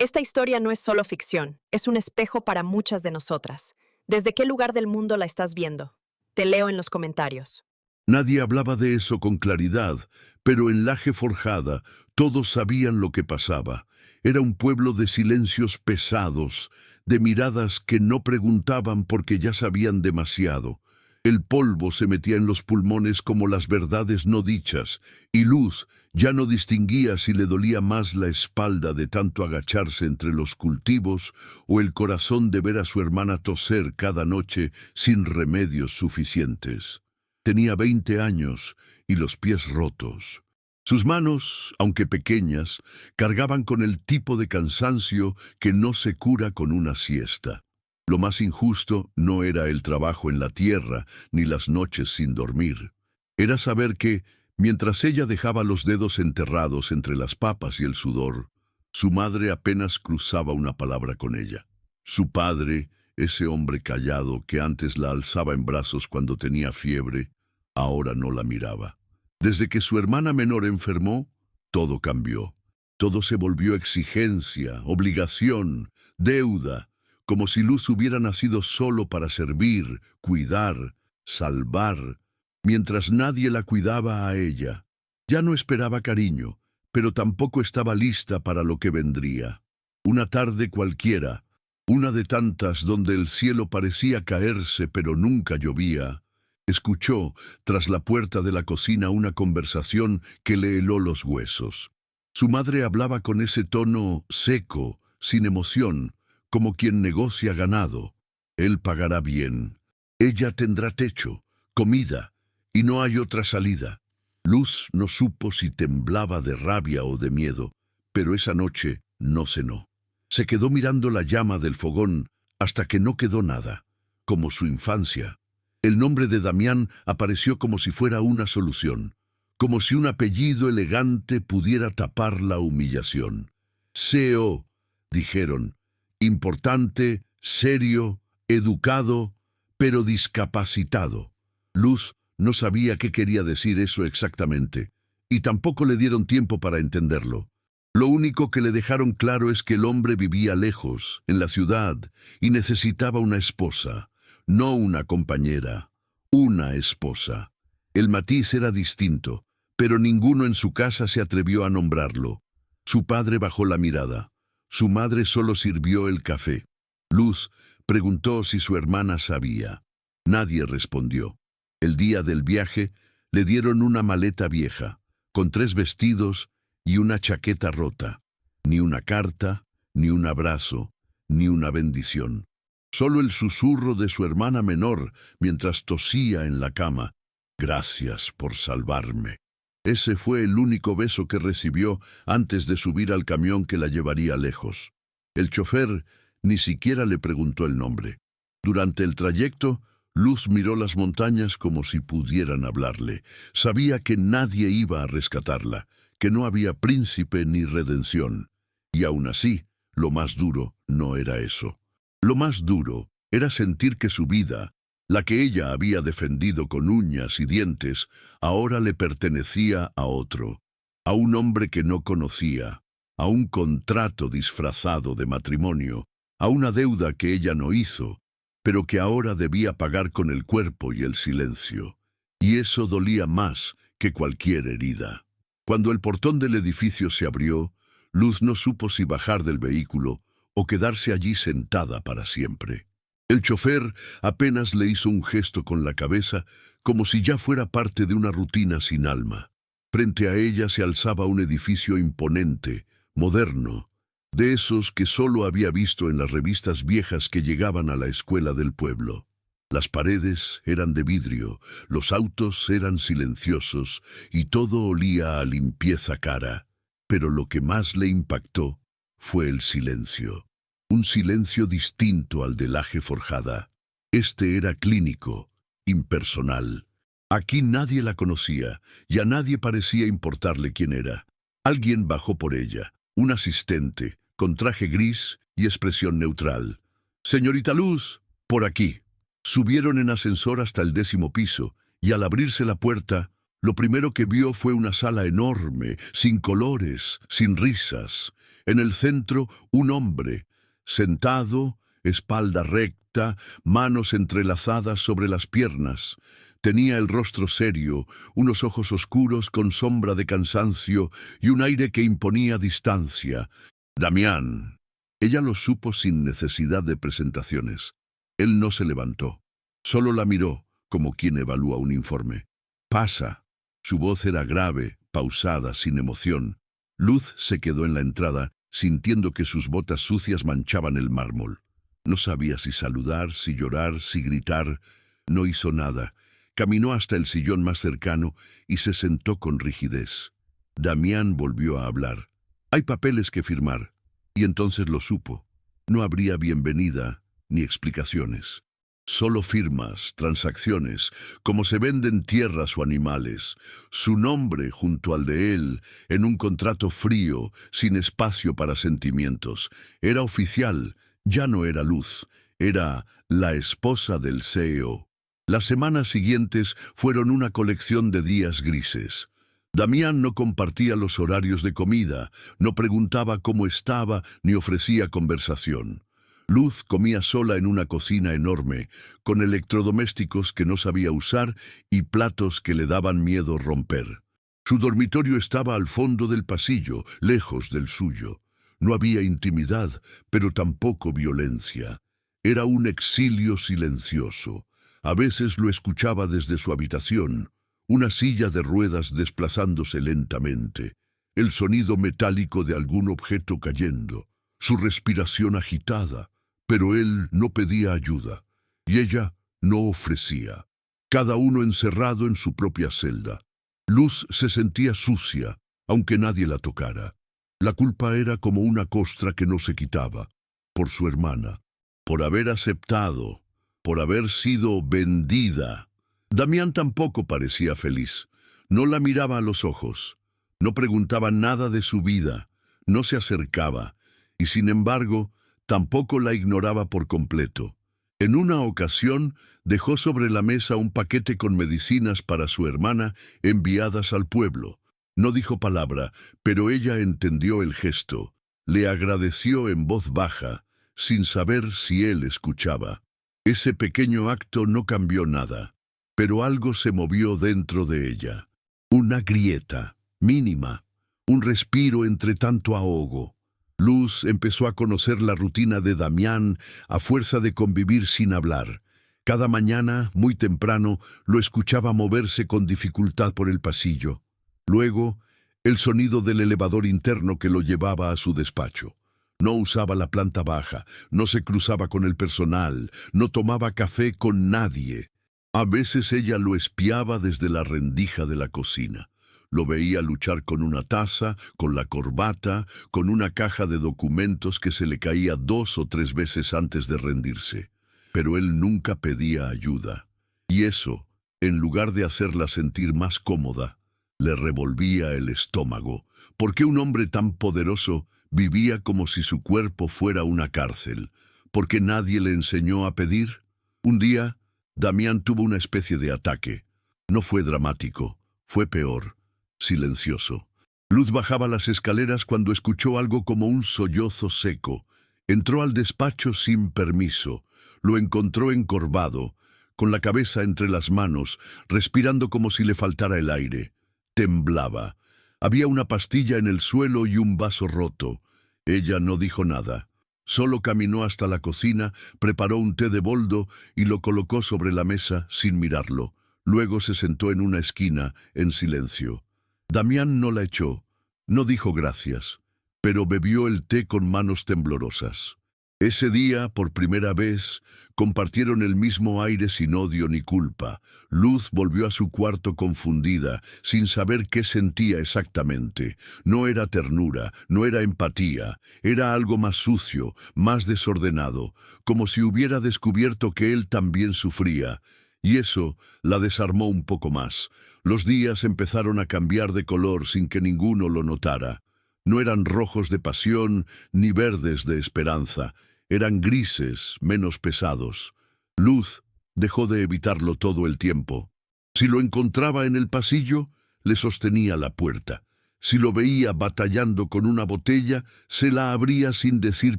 Esta historia no es solo ficción, es un espejo para muchas de nosotras. ¿Desde qué lugar del mundo la estás viendo? Te leo en los comentarios. Nadie hablaba de eso con claridad, pero en Laje Forjada todos sabían lo que pasaba. Era un pueblo de silencios pesados, de miradas que no preguntaban porque ya sabían demasiado. El polvo se metía en los pulmones como las verdades no dichas, y Luz ya no distinguía si le dolía más la espalda de tanto agacharse entre los cultivos o el corazón de ver a su hermana toser cada noche sin remedios suficientes. Tenía 20 años y los pies rotos. Sus manos, aunque pequeñas, cargaban con el tipo de cansancio que no se cura con una siesta. Lo más injusto no era el trabajo en la tierra, ni las noches sin dormir. Era saber que, mientras ella dejaba los dedos enterrados entre las papas y el sudor, su madre apenas cruzaba una palabra con ella. Su padre, ese hombre callado que antes la alzaba en brazos cuando tenía fiebre, ahora no la miraba. Desde que su hermana menor enfermó, todo cambió. Todo se volvió exigencia, obligación, deuda, como si Luz hubiera nacido solo para servir, cuidar, salvar, mientras nadie la cuidaba a ella. Ya no esperaba cariño, pero tampoco estaba lista para lo que vendría. Una tarde cualquiera, una de tantas donde el cielo parecía caerse pero nunca llovía, escuchó, tras la puerta de la cocina, una conversación que le heló los huesos. Su madre hablaba con ese tono seco, sin emoción, como quien negocia ganado. Él pagará bien. Ella tendrá techo, comida, y no hay otra salida. Luz no supo si temblaba de rabia o de miedo, pero esa noche no cenó. Se quedó mirando la llama del fogón hasta que no quedó nada, como su infancia. El nombre de Damián apareció como si fuera una solución, como si un apellido elegante pudiera tapar la humillación. Seo, dijeron, importante, serio, educado, pero discapacitado. Luz no sabía qué quería decir eso exactamente, y tampoco le dieron tiempo para entenderlo. Lo único que le dejaron claro es que el hombre vivía lejos, en la ciudad, y necesitaba una esposa. No una compañera, una esposa. El matiz era distinto, pero ninguno en su casa se atrevió a nombrarlo. Su padre bajó la mirada. Su madre solo sirvió el café. Luz preguntó si su hermana sabía. Nadie respondió. El día del viaje le dieron una maleta vieja, con 3 vestidos y una chaqueta rota. Ni una carta, ni un abrazo, ni una bendición. Solo el susurro de su hermana menor mientras tosía en la cama. Gracias por salvarme. Ese fue el único beso que recibió antes de subir al camión que la llevaría lejos. El chofer ni siquiera le preguntó el nombre. Durante el trayecto, Luz miró las montañas como si pudieran hablarle. Sabía que nadie iba a rescatarla, que no había príncipe ni redención. Y aún así, lo más duro no era eso. Lo más duro era sentir que su vida, la que ella había defendido con uñas y dientes, ahora le pertenecía a otro, a un hombre que no conocía, a un contrato disfrazado de matrimonio, a una deuda que ella no hizo, pero que ahora debía pagar con el cuerpo y el silencio. Y eso dolía más que cualquier herida. Cuando el portón del edificio se abrió, Luz no supo si bajar del vehículo o quedarse allí sentada para siempre. El chofer apenas le hizo un gesto con la cabeza, como si ya fuera parte de una rutina sin alma. Frente a ella se alzaba un edificio imponente, moderno, de esos que solo había visto en las revistas viejas que llegaban a la escuela del pueblo. Las paredes eran de vidrio, los autos eran silenciosos y todo olía a limpieza cara. Pero lo que más le impactó fue el silencio. Un silencio distinto al de Laje Forjada. Este era clínico, impersonal. Aquí nadie la conocía y a nadie parecía importarle quién era. Alguien bajó por ella, un asistente, con traje gris y expresión neutral. «Señorita Luz, por aquí». Subieron en ascensor hasta el 10º piso y al abrirse la puerta, Lo primero que vio fue una sala enorme, sin colores, sin risas. En el centro, un hombre, sentado, espalda recta, manos entrelazadas sobre las piernas. Tenía el rostro serio, unos ojos oscuros con sombra de cansancio y un aire que imponía distancia. Damián. Ella lo supo sin necesidad de presentaciones. Él no se levantó. Solo la miró, como quien evalúa un informe. Pasa. Su voz era grave, pausada, sin emoción. Luz se quedó en la entrada, sintiendo que sus botas sucias manchaban el mármol. No sabía si saludar, si llorar, si gritar. No hizo nada. Caminó hasta el sillón más cercano y se sentó con rigidez. Damián volvió a hablar. Hay papeles que firmar. Y entonces lo supo. No habría bienvenida ni explicaciones. Solo firmas, transacciones, como se venden tierras o animales. Su nombre junto al de él, en un contrato frío, sin espacio para sentimientos. Era oficial, ya no era Luz. Era la esposa del CEO. Las semanas siguientes fueron una colección de días grises. Damián no compartía los horarios de comida, no preguntaba cómo estaba ni ofrecía conversación. Luz comía sola en una cocina enorme, con electrodomésticos que no sabía usar y platos que le daban miedo romper. Su dormitorio estaba al fondo del pasillo, lejos del suyo. No había intimidad, pero tampoco violencia. Era un exilio silencioso. A veces lo escuchaba desde su habitación, una silla de ruedas desplazándose lentamente, el sonido metálico de algún objeto cayendo, su respiración agitada, pero él no pedía ayuda, y ella no ofrecía. Cada uno encerrado en su propia celda. Luz se sentía sucia, aunque nadie la tocara. La culpa era como una costra que no se quitaba, por su hermana, por haber aceptado, por haber sido vendida. Damián tampoco parecía feliz. No la miraba a los ojos, no preguntaba nada de su vida, no se acercaba, y sin embargo, tampoco la ignoraba por completo. En una ocasión, dejó sobre la mesa un paquete con medicinas para su hermana enviadas al pueblo. No dijo palabra, pero ella entendió el gesto. Le agradeció en voz baja, sin saber si él escuchaba. Ese pequeño acto no cambió nada, pero algo se movió dentro de ella. Una grieta, mínima, un respiro entre tanto ahogo. Luz empezó a conocer la rutina de Damián a fuerza de convivir sin hablar. Cada mañana, muy temprano, lo escuchaba moverse con dificultad por el pasillo. Luego, el sonido del elevador interno que lo llevaba a su despacho. No usaba la planta baja, no se cruzaba con el personal, no tomaba café con nadie. A veces ella lo espiaba desde la rendija de la cocina. Lo veía luchar con una taza, con la corbata, con una caja de documentos que se le caía 2 o 3 veces antes de rendirse. Pero él nunca pedía ayuda. Y eso, en lugar de hacerla sentir más cómoda, le revolvía el estómago. ¿Por qué un hombre tan poderoso vivía como si su cuerpo fuera una cárcel? ¿Por qué nadie le enseñó a pedir? Un día, Damián tuvo una especie de ataque. No fue dramático, fue peor. Silencioso. Luz bajaba las escaleras cuando escuchó algo como un sollozo seco. Entró al despacho sin permiso. Lo encontró encorvado, con la cabeza entre las manos, respirando como si le faltara el aire. Temblaba. Había una pastilla en el suelo y un vaso roto. Ella no dijo nada. Solo caminó hasta la cocina, preparó un té de boldo y lo colocó sobre la mesa sin mirarlo. Luego se sentó en una esquina, en silencio. Damián no la echó, no dijo gracias, pero bebió el té con manos temblorosas. Ese día, por primera vez, compartieron el mismo aire sin odio ni culpa. Luz volvió a su cuarto confundida, sin saber qué sentía exactamente. No era ternura, no era empatía, era algo más sucio, más desordenado, como si hubiera descubierto que él también sufría. Y eso la desarmó un poco más. Los días empezaron a cambiar de color sin que ninguno lo notara. No eran rojos de pasión ni verdes de esperanza. Eran grises, menos pesados. Luz dejó de evitarlo todo el tiempo. Si lo encontraba en el pasillo, le sostenía la puerta. Si lo veía batallando con una botella, se la abría sin decir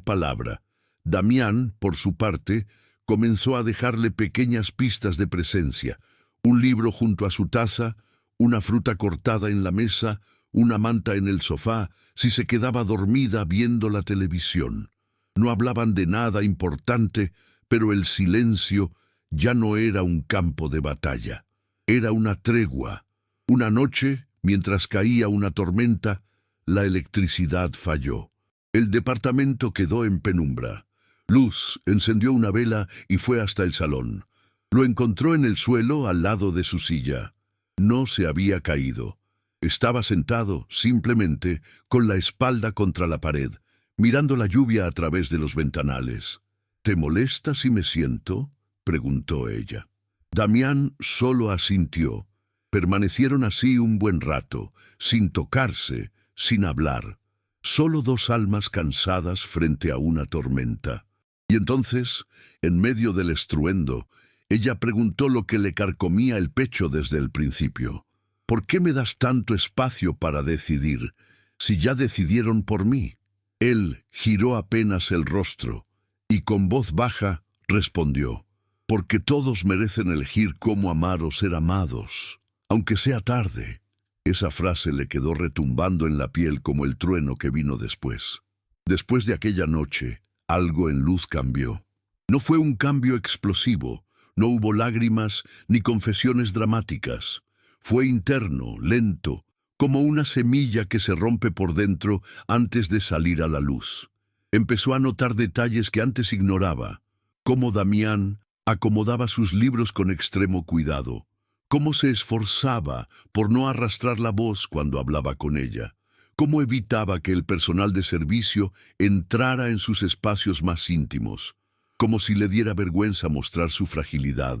palabra. Damián, por su parte, comenzó a dejarle pequeñas pistas de presencia. Un libro junto a su taza, una fruta cortada en la mesa, una manta en el sofá, si se quedaba dormida viendo la televisión. No hablaban de nada importante, pero el silencio ya no era un campo de batalla. Era una tregua. Una noche, mientras caía una tormenta, la electricidad falló. El departamento quedó en penumbra. Luz encendió una vela y fue hasta el salón. Lo encontró en el suelo al lado de su silla. No se había caído. Estaba sentado, simplemente, con la espalda contra la pared, mirando la lluvia a través de los ventanales. «¿Te molesta si me siento?», preguntó ella. Damián solo asintió. Permanecieron así un buen rato, sin tocarse, sin hablar. Solo dos almas cansadas frente a una tormenta. Y entonces, en medio del estruendo, ella preguntó lo que le carcomía el pecho desde el principio. «¿Por qué me das tanto espacio para decidir, si ya decidieron por mí?». Él giró apenas el rostro, y con voz baja respondió: «Porque todos merecen elegir cómo amar o ser amados, aunque sea tarde». Esa frase le quedó retumbando en la piel como el trueno que vino después. Después de aquella noche, algo en Luz cambió. No fue un cambio explosivo, no hubo lágrimas ni confesiones dramáticas. Fue interno, lento, como una semilla que se rompe por dentro antes de salir a la luz. Empezó a notar detalles que antes ignoraba, cómo Damián acomodaba sus libros con extremo cuidado, cómo se esforzaba por no arrastrar la voz cuando hablaba con ella, cómo evitaba que el personal de servicio entrara en sus espacios más íntimos, como si le diera vergüenza mostrar su fragilidad.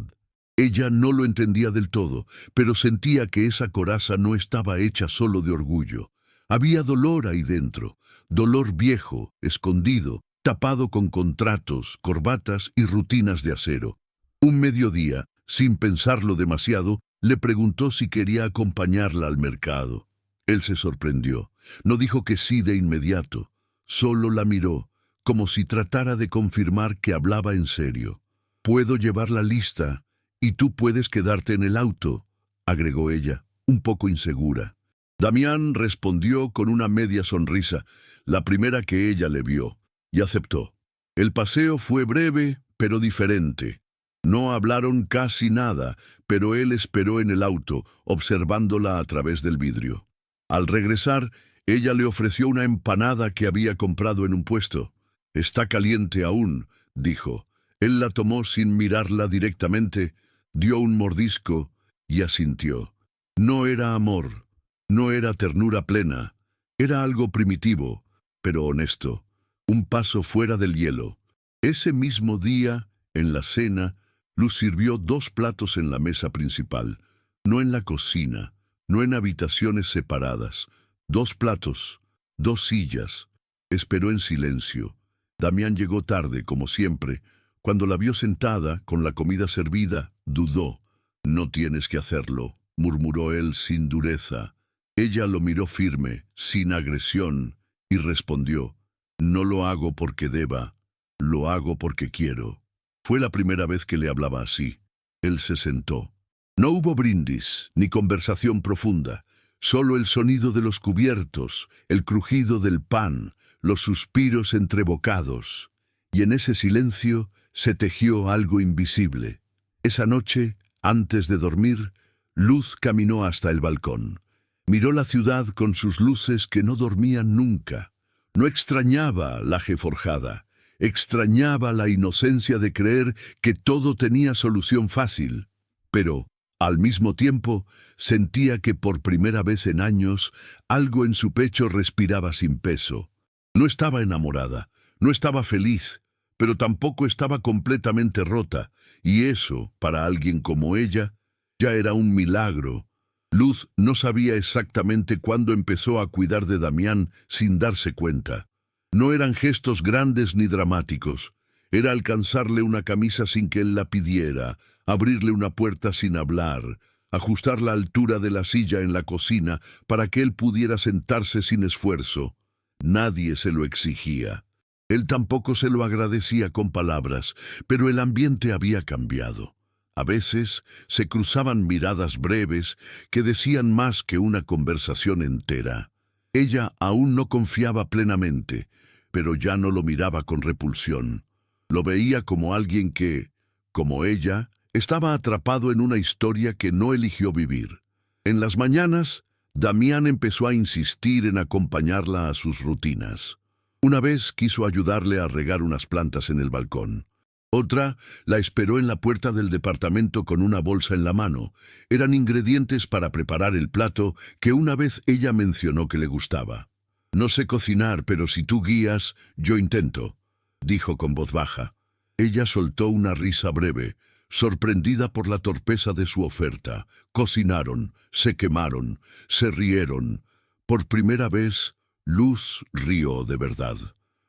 Ella no lo entendía del todo, pero sentía que esa coraza no estaba hecha solo de orgullo. Había dolor ahí dentro, dolor viejo, escondido, tapado con contratos, corbatas y rutinas de acero. Un mediodía, sin pensarlo demasiado, le preguntó si quería acompañarla al mercado. Él se sorprendió. No dijo que sí de inmediato. Solo la miró, como si tratara de confirmar que hablaba en serio. «Puedo llevar la lista, y tú puedes quedarte en el auto», agregó ella, un poco insegura. Damián respondió con una media sonrisa, la primera que ella le vio, y aceptó. El paseo fue breve, pero diferente. No hablaron casi nada, pero él esperó en el auto, observándola a través del vidrio. Al regresar, ella le ofreció una empanada que había comprado en un puesto. «Está caliente aún», dijo. Él la tomó sin mirarla directamente, dio un mordisco y asintió. No era amor, no era ternura plena, era algo primitivo, pero honesto, un paso fuera del hielo. Ese mismo día, en la cena, Luz sirvió 2 platos en la mesa principal, no en la cocina, no en habitaciones separadas. 2 platos, 2 sillas. Esperó en silencio. Damián llegó tarde, como siempre. Cuando la vio sentada, con la comida servida, dudó. «No tienes que hacerlo», murmuró él sin dureza. Ella lo miró firme, sin agresión, y respondió: «No lo hago porque deba, lo hago porque quiero». Fue la primera vez que le hablaba así. Él se sentó. No hubo brindis, ni conversación profunda, solo el sonido de los cubiertos, el crujido del pan, los suspiros entrebocados. Y en ese silencio se tejió algo invisible. Esa noche, antes de dormir, Luz caminó hasta el balcón. Miró la ciudad con sus luces que no dormían nunca. No extrañaba Laje Forjada, extrañaba la inocencia de creer que todo tenía solución fácil. Pero, al mismo tiempo, sentía que por primera vez en años algo en su pecho respiraba sin peso. No estaba enamorada, no estaba feliz, pero tampoco estaba completamente rota, y eso, para alguien como ella, ya era un milagro. Luz no sabía exactamente cuándo empezó a cuidar de Damián sin darse cuenta. No eran gestos grandes ni dramáticos. Era alcanzarle una camisa sin que él la pidiera, abrirle una puerta sin hablar, ajustar la altura de la silla en la cocina para que él pudiera sentarse sin esfuerzo. Nadie se lo exigía. Él tampoco se lo agradecía con palabras, pero el ambiente había cambiado. A veces se cruzaban miradas breves que decían más que una conversación entera. Ella aún no confiaba plenamente, pero ya no lo miraba con repulsión. Lo veía como alguien que, como ella, estaba atrapado en una historia que no eligió vivir. En las mañanas, Damián empezó a insistir en acompañarla a sus rutinas. Una vez quiso ayudarle a regar unas plantas en el balcón. Otra la esperó en la puerta del departamento con una bolsa en la mano. Eran ingredientes para preparar el plato que una vez ella mencionó que le gustaba. «No sé cocinar, pero si tú guías, yo intento», dijo con voz baja. Ella soltó una risa breve, sorprendida por la torpeza de su oferta. Cocinaron, se quemaron, se rieron. Por primera vez, Luz rió de verdad.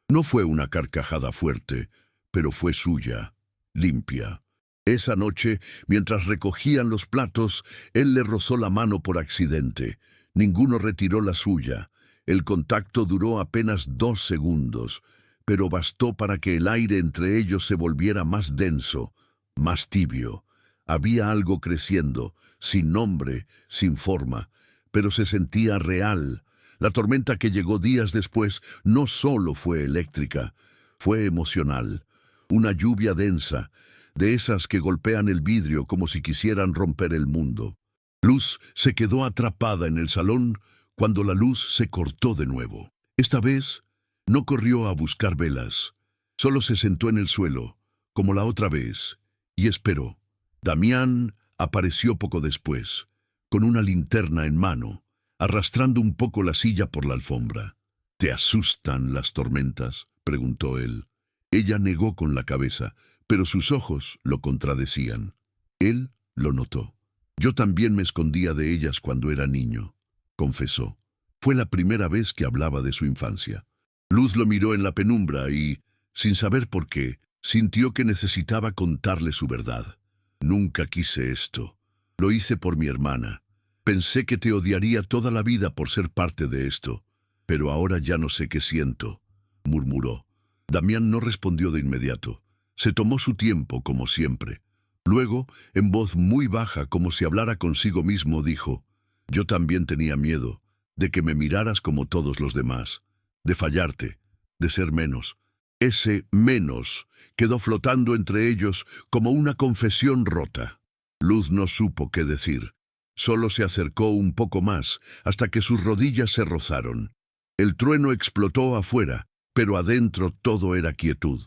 No fue una carcajada fuerte, pero fue suya, limpia. Esa noche, mientras recogían los platos, él le rozó la mano por accidente. Ninguno retiró la suya. El contacto duró apenas 2 segundos, pero bastó para que el aire entre ellos se volviera más denso, más tibio. Había algo creciendo, sin nombre, sin forma, pero se sentía real. La tormenta que llegó días después no solo fue eléctrica, fue emocional. Una lluvia densa, de esas que golpean el vidrio como si quisieran romper el mundo. Luz se quedó atrapada en el salón cuando la luz se cortó de nuevo. Esta vez no corrió a buscar velas, solo se sentó en el suelo, como la otra vez, y esperó. Damián apareció poco después, con una linterna en mano, arrastrando un poco la silla por la alfombra. «¿Te asustan las tormentas?», preguntó él. Ella negó con la cabeza, pero sus ojos lo contradecían. Él lo notó. «Yo también me escondía de ellas cuando era niño», confesó. Fue la primera vez que hablaba de su infancia. Luz lo miró en la penumbra y, sin saber por qué, sintió que necesitaba contarle su verdad. «Nunca quise esto. Lo hice por mi hermana. Pensé que te odiaría toda la vida por ser parte de esto, pero ahora ya no sé qué siento», murmuró. Damián no respondió de inmediato. Se tomó su tiempo, como siempre. Luego, en voz muy baja, como si hablara consigo mismo, dijo: «Yo también tenía miedo, de que me miraras como todos los demás, de fallarte, de ser menos». Ese menos quedó flotando entre ellos como una confesión rota. Luz no supo qué decir. Solo se acercó un poco más, hasta que sus rodillas se rozaron. El trueno explotó afuera, pero adentro todo era quietud.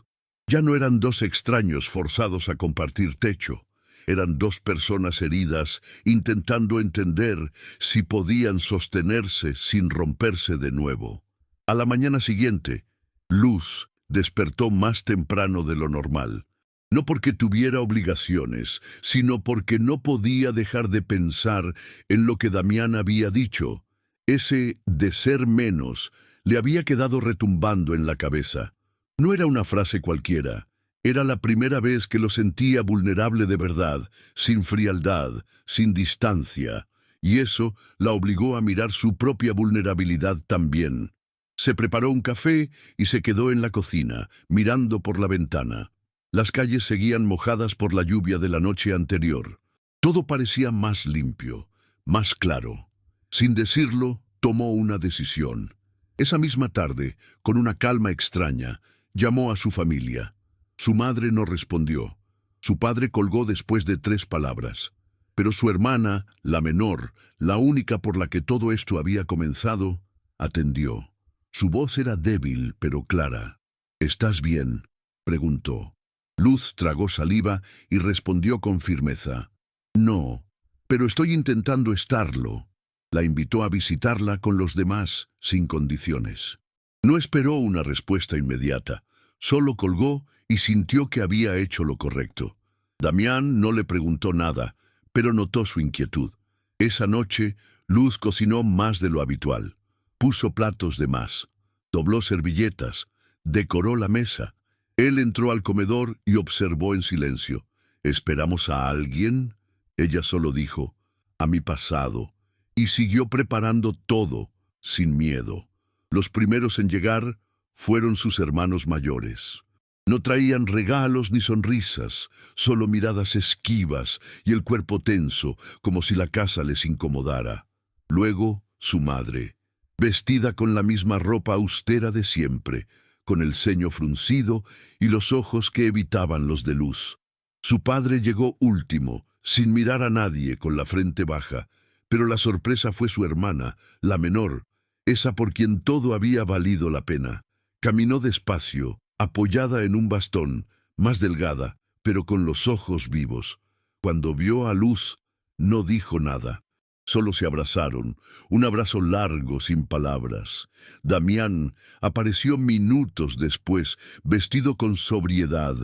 Ya no eran 2 extraños forzados a compartir techo. Eran 2 personas heridas intentando entender si podían sostenerse sin romperse de nuevo. A la mañana siguiente, Luz despertó más temprano de lo normal. No porque tuviera obligaciones, sino porque no podía dejar de pensar en lo que Damián había dicho. Ese de ser menos le había quedado retumbando en la cabeza. No era una frase cualquiera. Era la primera vez que lo sentía vulnerable de verdad, sin frialdad, sin distancia, y eso la obligó a mirar su propia vulnerabilidad también. Se preparó un café y se quedó en la cocina, mirando por la ventana. Las calles seguían mojadas por la lluvia de la noche anterior. Todo parecía más limpio, más claro. Sin decirlo, tomó una decisión. Esa misma tarde, con una calma extraña, llamó a su familia. Su madre no respondió. Su padre colgó después de 3 palabras. Pero su hermana, la menor, la única por la que todo esto había comenzado, atendió. Su voz era débil, pero clara. «¿Estás bien?», preguntó. Luz tragó saliva y respondió con firmeza. «No, pero estoy intentando estarlo». La invitó a visitarla con los demás, sin condiciones. No esperó una respuesta inmediata. Solo colgó y sintió que había hecho lo correcto. Damián no le preguntó nada, pero notó su inquietud. Esa noche, Luz cocinó más de lo habitual. Puso platos de más, dobló servilletas, decoró la mesa. Él entró al comedor y observó en silencio. «¿Esperamos a alguien?». Ella solo dijo: a mi pasado, y siguió preparando todo sin miedo. Los primeros en llegar fueron sus hermanos mayores. No traían regalos ni sonrisas, solo miradas esquivas y el cuerpo tenso, como si la casa les incomodara. Luego, su madre, vestida con la misma ropa austera de siempre, con el ceño fruncido y los ojos que evitaban los de luz. Su padre llegó último, sin mirar a nadie, con la frente baja, pero la sorpresa fue su hermana, la menor, esa por quien todo había valido la pena. Caminó despacio, apoyada en un bastón, más delgada, pero con los ojos vivos. Cuando vio a Luz, no dijo nada. Solo se abrazaron, un abrazo largo, sin palabras. Damián apareció minutos después, vestido con sobriedad,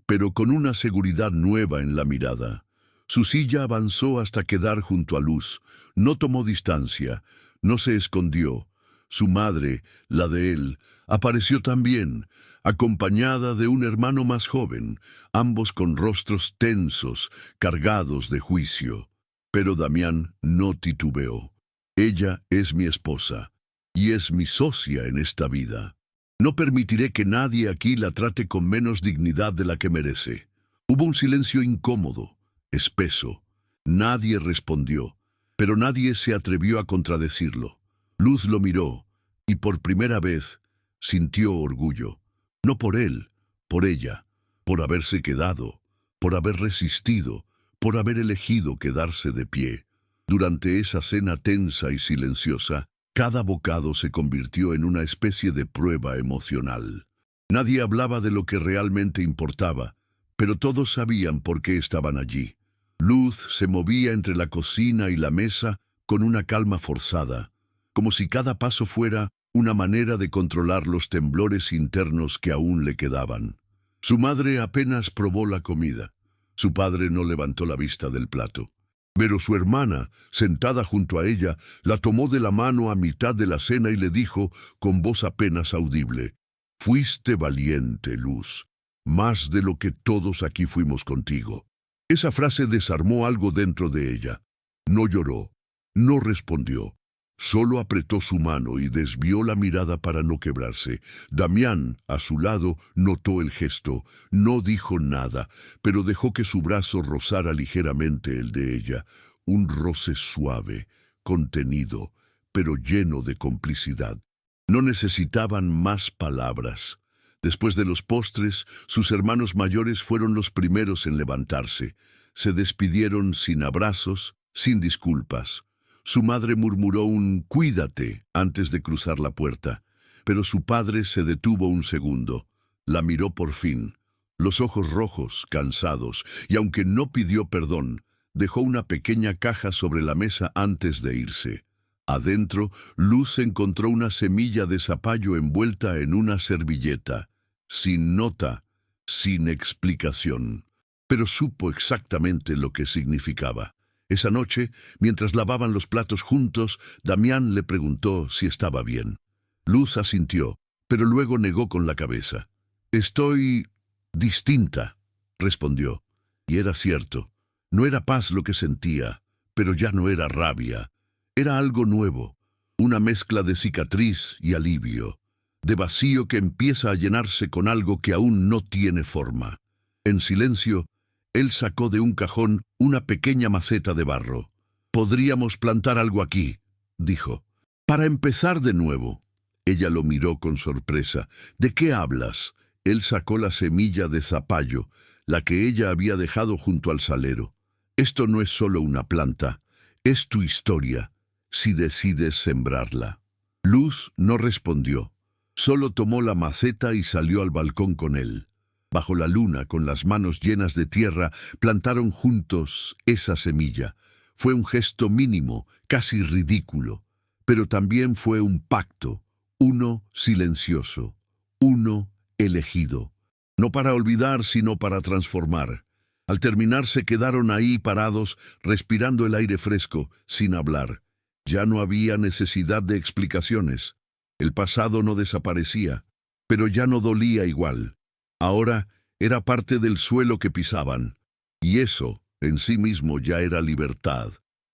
pero con una seguridad nueva en la mirada. Su silla avanzó hasta quedar junto a Luz. No tomó distancia, no se escondió. Su madre, la de él, apareció también, acompañada de un hermano más joven, ambos con rostros tensos, cargados de juicio. Pero Damián no titubeó. Ella es mi esposa, y es mi socia en esta vida. No permitiré que nadie aquí la trate con menos dignidad de la que merece. Hubo un silencio incómodo, espeso. Nadie respondió, pero nadie se atrevió a contradecirlo. Luz lo miró, y por primera vez sintió orgullo. No por él, por ella, por haberse quedado, por haber resistido, por haber elegido quedarse de pie. Durante esa cena tensa y silenciosa, cada bocado se convirtió en una especie de prueba emocional. Nadie hablaba de lo que realmente importaba, pero todos sabían por qué estaban allí. Luz se movía entre la cocina y la mesa con una calma forzada, como si cada paso fuera una manera de controlar los temblores internos que aún le quedaban. Su madre apenas probó la comida. Su padre no levantó la vista del plato. Pero su hermana, sentada junto a ella, la tomó de la mano a mitad de la cena y le dijo, con voz apenas audible: «Fuiste valiente, Luz, más de lo que todos aquí fuimos contigo». Esa frase desarmó algo dentro de ella. No lloró, no respondió. Solo apretó su mano y desvió la mirada para no quebrarse. Damián, a su lado, notó el gesto. No dijo nada, pero dejó que su brazo rozara ligeramente el de ella. Un roce suave, contenido, pero lleno de complicidad. No necesitaban más palabras. Después de los postres, sus hermanos mayores fueron los primeros en levantarse. Se despidieron sin abrazos, sin disculpas. Su madre murmuró un «cuídate» antes de cruzar la puerta, pero su padre se detuvo un segundo. La miró por fin, los ojos rojos, cansados, y aunque no pidió perdón, dejó una pequeña caja sobre la mesa antes de irse. Adentro, Luz encontró una semilla de zapallo envuelta en una servilleta, sin nota, sin explicación, pero supo exactamente lo que significaba. Esa noche, mientras lavaban los platos juntos, Damián le preguntó si estaba bien. Luz asintió, pero luego negó con la cabeza. «Estoy distinta», respondió. Y era cierto. No era paz lo que sentía, pero ya no era rabia. Era algo nuevo, una mezcla de cicatriz y alivio, de vacío que empieza a llenarse con algo que aún no tiene forma. En silencio, él sacó de un cajón una pequeña maceta de barro. «Podríamos plantar algo aquí», dijo, «para empezar de nuevo». Ella lo miró con sorpresa. «¿De qué hablas?». Él sacó la semilla de zapallo, la que ella había dejado junto al salero. «Esto no es solo una planta, es tu historia, si decides sembrarla». Luz no respondió. Solo tomó la maceta y salió al balcón con él. Bajo la luna, con las manos llenas de tierra, plantaron juntos esa semilla. Fue un gesto mínimo, casi ridículo, pero también fue un pacto, uno silencioso, uno elegido. No para olvidar, sino para transformar. Al terminar se quedaron ahí parados, respirando el aire fresco, sin hablar. Ya no había necesidad de explicaciones. El pasado no desaparecía, pero ya no dolía igual. Ahora era parte del suelo que pisaban, y eso en sí mismo ya era libertad.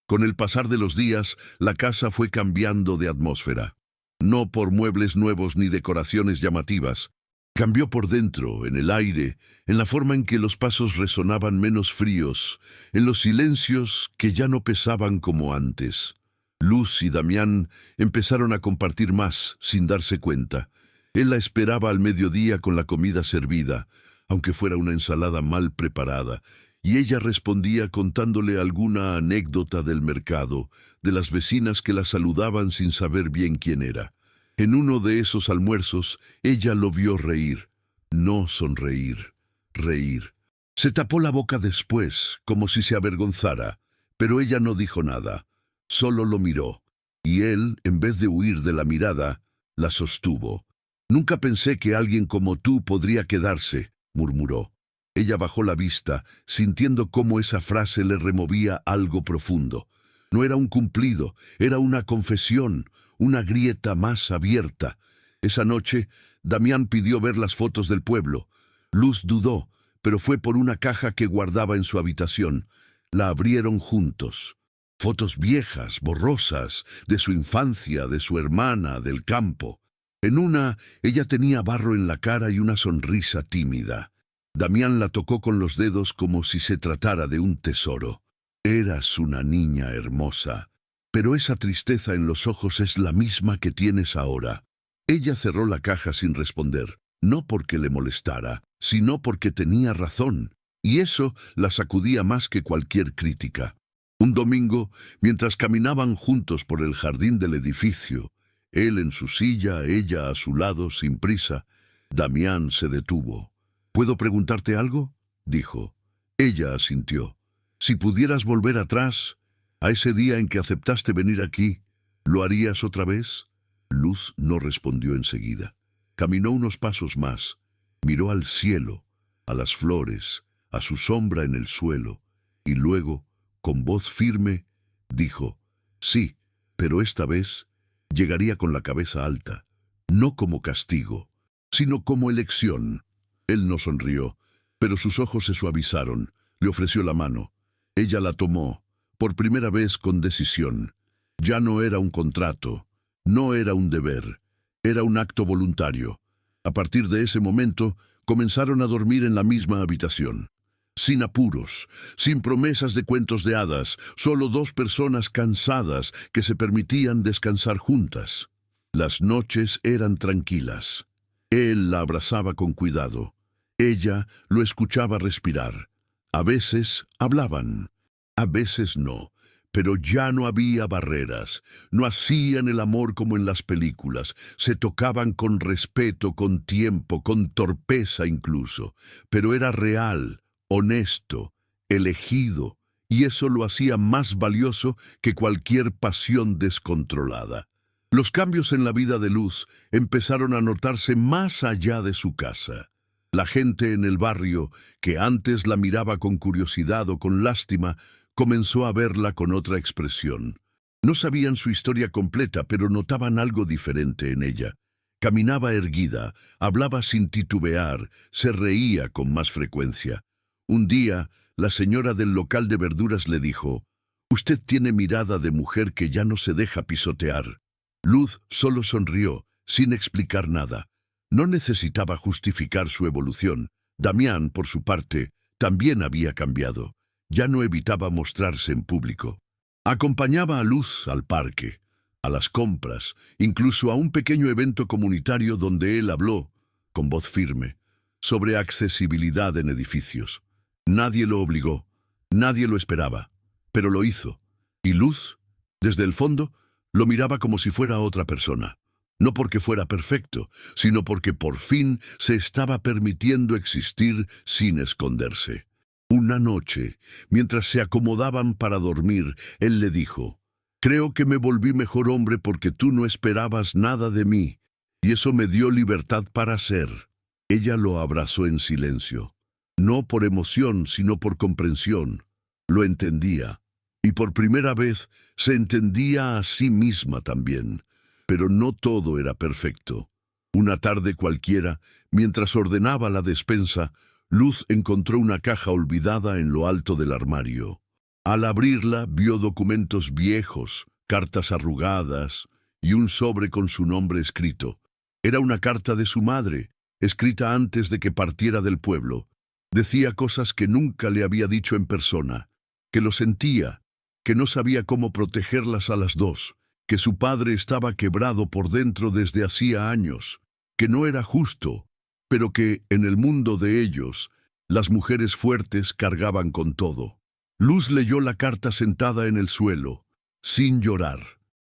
Con el pasar de los días, la casa fue cambiando de atmósfera. No por muebles nuevos ni decoraciones llamativas. Cambió por dentro, en el aire, en la forma en que los pasos resonaban menos fríos, en los silencios que ya no pesaban como antes. Luz y Damián empezaron a compartir más, sin darse cuenta. Él la esperaba al mediodía con la comida servida, aunque fuera una ensalada mal preparada, y ella respondía contándole alguna anécdota del mercado, de las vecinas que la saludaban sin saber bien quién era. En uno de esos almuerzos, ella lo vio reír. No sonreír, reír. Se tapó la boca después, como si se avergonzara, pero ella no dijo nada. Solo lo miró, y él, en vez de huir de la mirada, la sostuvo. «Nunca pensé que alguien como tú podría quedarse», murmuró. Ella bajó la vista, sintiendo cómo esa frase le removía algo profundo. No era un cumplido, era una confesión, una grieta más abierta. Esa noche, Damián pidió ver las fotos del pueblo. Luz dudó, pero fue por una caja que guardaba en su habitación. La abrieron juntos. Fotos viejas, borrosas, de su infancia, de su hermana, del campo. En una, ella tenía barro en la cara y una sonrisa tímida. Damián la tocó con los dedos como si se tratara de un tesoro. Eras una niña hermosa, pero esa tristeza en los ojos es la misma que tienes ahora. Ella cerró la caja sin responder, no porque le molestara, sino porque tenía razón, y eso la sacudía más que cualquier crítica. Un domingo, mientras caminaban juntos por el jardín del edificio, él en su silla, ella a su lado, sin prisa, Damián se detuvo. «¿Puedo preguntarte algo?», dijo. Ella asintió. «Si pudieras volver atrás, a ese día en que aceptaste venir aquí, ¿lo harías otra vez?». Luz no respondió enseguida. Caminó unos pasos más, miró al cielo, a las flores, a su sombra en el suelo, y luego, con voz firme, dijo: «Sí, pero esta vez llegaría con la cabeza alta, no como castigo, sino como elección». Él no sonrió, pero sus ojos se suavizaron. Le ofreció la mano. Ella la tomó, por primera vez con decisión. Ya no era un contrato, no era un deber, era un acto voluntario. A partir de ese momento, comenzaron a dormir en la misma habitación. Sin apuros, sin promesas de cuentos de hadas, solo dos personas cansadas que se permitían descansar juntas. Las noches eran tranquilas. Él la abrazaba con cuidado. Ella lo escuchaba respirar. A veces hablaban, a veces no, pero ya no había barreras. No hacían el amor como en las películas. Se tocaban con respeto, con tiempo, con torpeza incluso. Pero era real, honesto, elegido, y eso lo hacía más valioso que cualquier pasión descontrolada. Los cambios en la vida de Luz empezaron a notarse más allá de su casa. La gente en el barrio, que antes la miraba con curiosidad o con lástima, comenzó a verla con otra expresión. No sabían su historia completa, pero notaban algo diferente en ella. Caminaba erguida, hablaba sin titubear, se reía con más frecuencia. Un día, la señora del local de verduras le dijo: «Usted tiene mirada de mujer que ya no se deja pisotear». Luz solo sonrió, sin explicar nada. No necesitaba justificar su evolución. Damián, por su parte, también había cambiado. Ya no evitaba mostrarse en público. Acompañaba a Luz al parque, a las compras, incluso a un pequeño evento comunitario donde él habló, con voz firme, sobre accesibilidad en edificios. Nadie lo obligó, nadie lo esperaba, pero lo hizo. Y Luz, desde el fondo, lo miraba como si fuera otra persona. No porque fuera perfecto, sino porque por fin se estaba permitiendo existir sin esconderse. Una noche, mientras se acomodaban para dormir, él le dijo: «Creo que me volví mejor hombre porque tú no esperabas nada de mí, y eso me dio libertad para ser». Ella lo abrazó en silencio. No por emoción, sino por comprensión. Lo entendía. Y por primera vez se entendía a sí misma también. Pero no todo era perfecto. Una tarde cualquiera, mientras ordenaba la despensa, Luz encontró una caja olvidada en lo alto del armario. Al abrirla, vio documentos viejos, cartas arrugadas y un sobre con su nombre escrito. Era una carta de su madre, escrita antes de que partiera del pueblo. Decía cosas que nunca le había dicho en persona, que lo sentía, que no sabía cómo protegerlas a las dos, que su padre estaba quebrado por dentro desde hacía años, que no era justo, pero que, en el mundo de ellos, las mujeres fuertes cargaban con todo. Luz leyó la carta sentada en el suelo, sin llorar,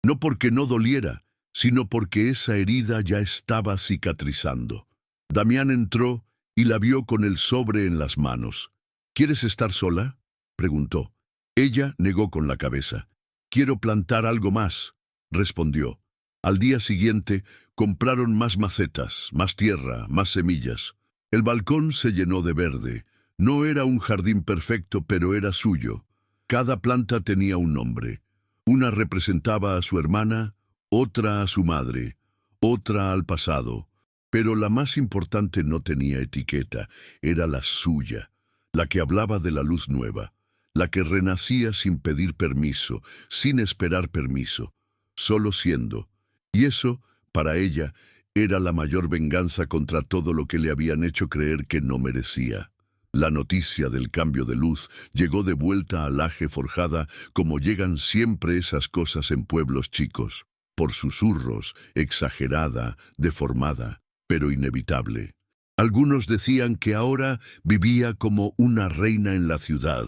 no porque no doliera, sino porque esa herida ya estaba cicatrizando. Damián entró y la vio con el sobre en las manos. ¿Quieres estar sola?, preguntó. Ella negó con la cabeza. «Quiero plantar algo más», respondió. Al día siguiente compraron más macetas, más tierra, más semillas. El balcón se llenó de verde. No era un jardín perfecto, pero era suyo. Cada planta tenía un nombre. Una representaba a su hermana, otra a su madre, otra al pasado. Pero la más importante no tenía etiqueta, era la suya, la que hablaba de la luz nueva, la que renacía sin pedir permiso, sin esperar permiso, solo siendo. Y eso, para ella, era la mayor venganza contra todo lo que le habían hecho creer que no merecía. La noticia del cambio de luz llegó de vuelta a Laje Forjada, como llegan siempre esas cosas en pueblos chicos, por susurros, exagerada, deformada, pero inevitable. Algunos decían que ahora vivía como una reina en la ciudad,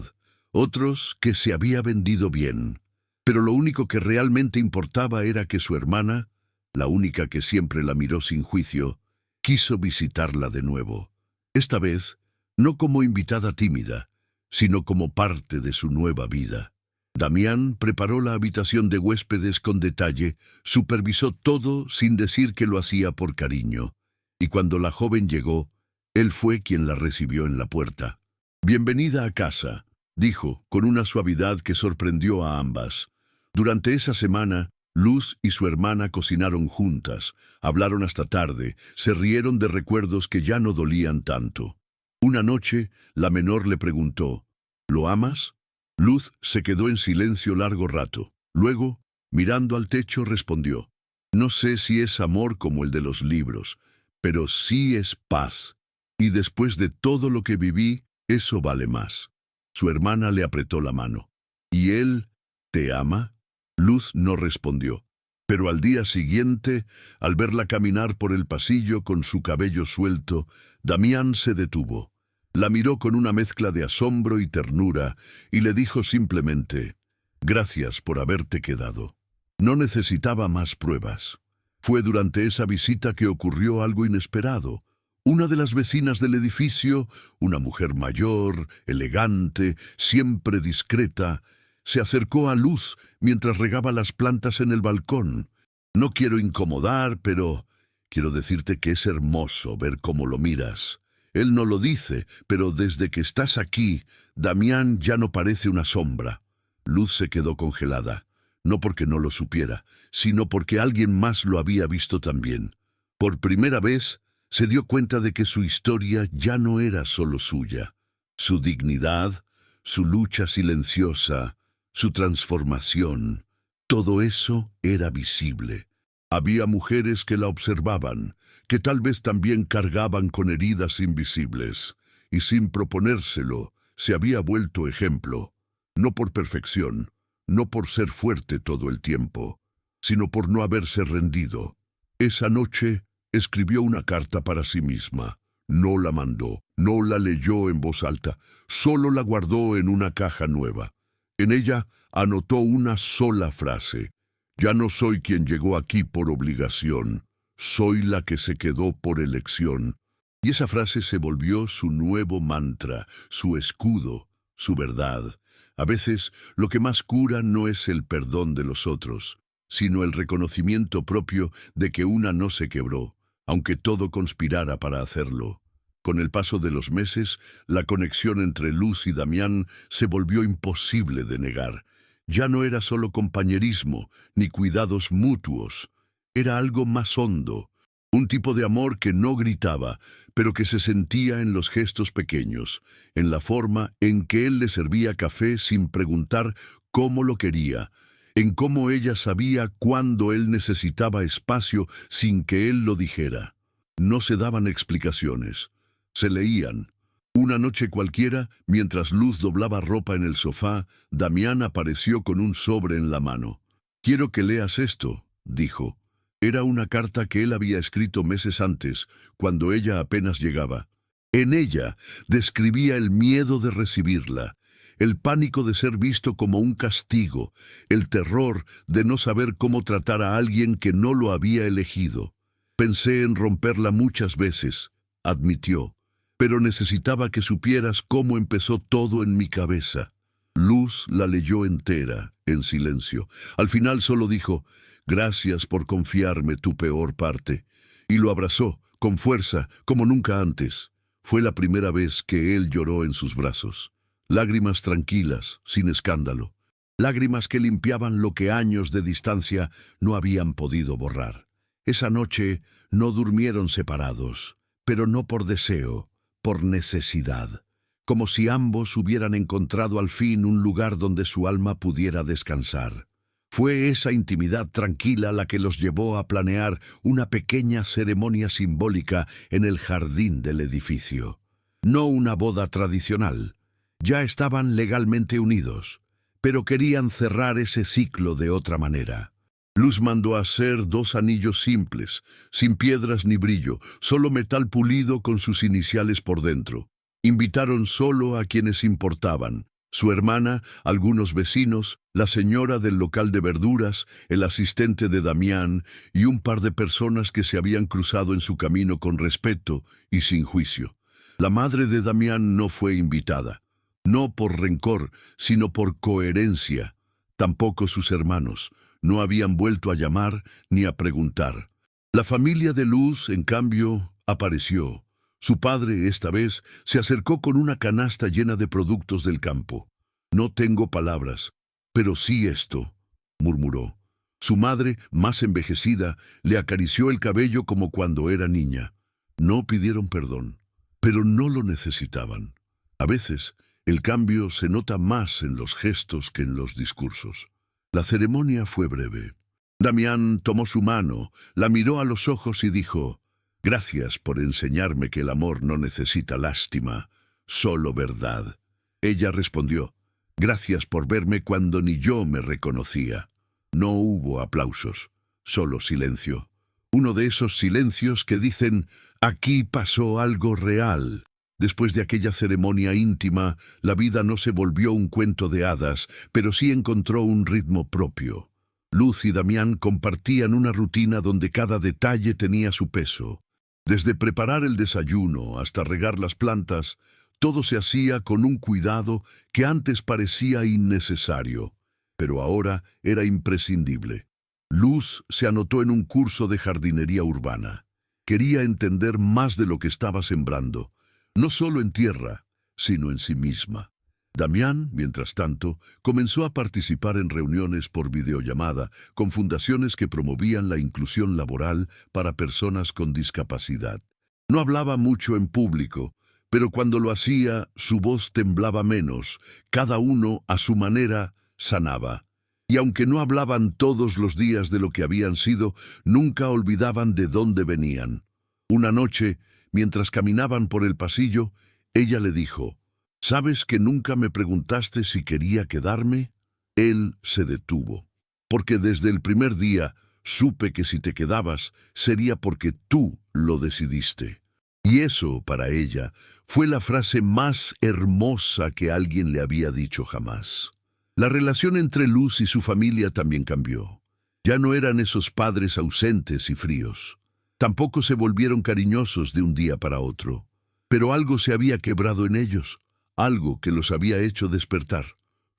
otros que se había vendido bien. Pero lo único que realmente importaba era que su hermana, la única que siempre la miró sin juicio, quiso visitarla de nuevo. Esta vez, no como invitada tímida, sino como parte de su nueva vida. Damián preparó la habitación de huéspedes con detalle, supervisó todo sin decir que lo hacía por cariño. Y cuando la joven llegó, él fue quien la recibió en la puerta. «Bienvenida a casa», dijo, con una suavidad que sorprendió a ambas. Durante esa semana, Luz y su hermana cocinaron juntas, hablaron hasta tarde, se rieron de recuerdos que ya no dolían tanto. Una noche, la menor le preguntó, «¿Lo amas?». Luz se quedó en silencio largo rato. Luego, mirando al techo, respondió, «No sé si es amor como el de los libros, pero sí es paz. Y después de todo lo que viví, eso vale más». Su hermana le apretó la mano. «¿Y él te ama?». Luz no respondió. Pero al día siguiente, al verla caminar por el pasillo con su cabello suelto, Damián se detuvo. La miró con una mezcla de asombro y ternura y le dijo simplemente, «Gracias por haberte quedado». No necesitaba más pruebas. Fue durante esa visita que ocurrió algo inesperado. Una de las vecinas del edificio, una mujer mayor, elegante, siempre discreta, se acercó a Luz mientras regaba las plantas en el balcón. «No quiero incomodar, pero quiero decirte que es hermoso ver cómo lo miras. Él no lo dice, pero desde que estás aquí, Damián ya no parece una sombra». Luz se quedó congelada, no porque no lo supiera, sino porque alguien más lo había visto también. Por primera vez, se dio cuenta de que su historia ya no era solo suya. Su dignidad, su lucha silenciosa, su transformación, todo eso era visible. Había mujeres que la observaban, que tal vez también cargaban con heridas invisibles, y sin proponérselo, se había vuelto ejemplo, no por perfección, no por ser fuerte todo el tiempo, sino por no haberse rendido. Esa noche escribió una carta para sí misma. No la mandó, no la leyó en voz alta, solo la guardó en una caja nueva. En ella anotó una sola frase: «Ya no soy quien llegó aquí por obligación, soy la que se quedó por elección». Y esa frase se volvió su nuevo mantra, su escudo, su verdad. A veces, lo que más cura no es el perdón de los otros, sino el reconocimiento propio de que una no se quebró, aunque todo conspirara para hacerlo. Con el paso de los meses, la conexión entre Luz y Damián se volvió imposible de negar. Ya no era solo compañerismo, ni cuidados mutuos. Era algo más hondo, Un tipo de amor que no gritaba, pero que se sentía en los gestos pequeños, en la forma en que él le servía café sin preguntar cómo lo quería, en cómo ella sabía cuándo él necesitaba espacio sin que él lo dijera. No se daban explicaciones, se leían. Una noche cualquiera, mientras Luz doblaba ropa en el sofá, Damián apareció con un sobre en la mano. «Quiero que leas esto», dijo. Era una carta que él había escrito meses antes, cuando ella apenas llegaba. En ella describía el miedo de recibirla, el pánico de ser visto como un castigo, el terror de no saber cómo tratar a alguien que no lo había elegido. «Pensé en romperla muchas veces», admitió, «pero necesitaba que supieras cómo empezó todo en mi cabeza». Luz la leyó entera, en silencio. Al final solo dijo: «Gracias por confiarme tu peor parte». Y lo abrazó, con fuerza, como nunca antes. Fue la primera vez que él lloró en sus brazos. Lágrimas tranquilas, sin escándalo. Lágrimas que limpiaban lo que años de distancia no habían podido borrar. Esa noche no durmieron separados, pero no por deseo, por necesidad. Como si ambos hubieran encontrado al fin un lugar donde su alma pudiera descansar. Fue esa intimidad tranquila la que los llevó a planear una pequeña ceremonia simbólica en el jardín del edificio. No una boda tradicional. Ya estaban legalmente unidos, pero querían cerrar ese ciclo de otra manera. Luz mandó hacer 2 anillos simples, sin piedras ni brillo, solo metal pulido con sus iniciales por dentro. Invitaron solo a quienes importaban: su hermana, algunos vecinos, la señora del local de verduras, el asistente de Damián y un par de personas que se habían cruzado en su camino con respeto y sin juicio. La madre de Damián no fue invitada, no por rencor, sino por coherencia. Tampoco sus hermanos. No habían vuelto a llamar ni a preguntar. La familia de Luz, en cambio, apareció. Su padre, esta vez, se acercó con una canasta llena de productos del campo. «No tengo palabras, pero sí esto», murmuró. Su madre, más envejecida, le acarició el cabello como cuando era niña. No pidieron perdón, pero no lo necesitaban. A veces, el cambio se nota más en los gestos que en los discursos. La ceremonia fue breve. Damián tomó su mano, la miró a los ojos y dijo: «Gracias por enseñarme que el amor no necesita lástima, solo verdad». Ella respondió: «Gracias por verme cuando ni yo me reconocía». No hubo aplausos, solo silencio. Uno de esos silencios que dicen: «Aquí pasó algo real». Después de aquella ceremonia íntima, la vida no se volvió un cuento de hadas, pero sí encontró un ritmo propio. Luz y Damián compartían una rutina donde cada detalle tenía su peso. Desde preparar el desayuno hasta regar las plantas, todo se hacía con un cuidado que antes parecía innecesario, pero ahora era imprescindible. Luz se anotó en un curso de jardinería urbana. Quería entender más de lo que estaba sembrando, no solo en tierra, sino en sí misma. Damián, mientras tanto, comenzó a participar en reuniones por videollamada con fundaciones que promovían la inclusión laboral para personas con discapacidad. No hablaba mucho en público, pero cuando lo hacía, su voz temblaba menos. Cada uno, a su manera, sanaba. Y aunque no hablaban todos los días de lo que habían sido, nunca olvidaban de dónde venían. Una noche, mientras caminaban por el pasillo, ella le dijo: «¿Sabes que nunca me preguntaste si quería quedarme?» Él se detuvo. «Porque desde el primer día supe que si te quedabas sería porque tú lo decidiste». Y eso, para ella, fue la frase más hermosa que alguien le había dicho jamás. La relación entre Luz y su familia también cambió. Ya no eran esos padres ausentes y fríos. Tampoco se volvieron cariñosos de un día para otro. Pero algo se había quebrado en ellos, algo que los había hecho despertar.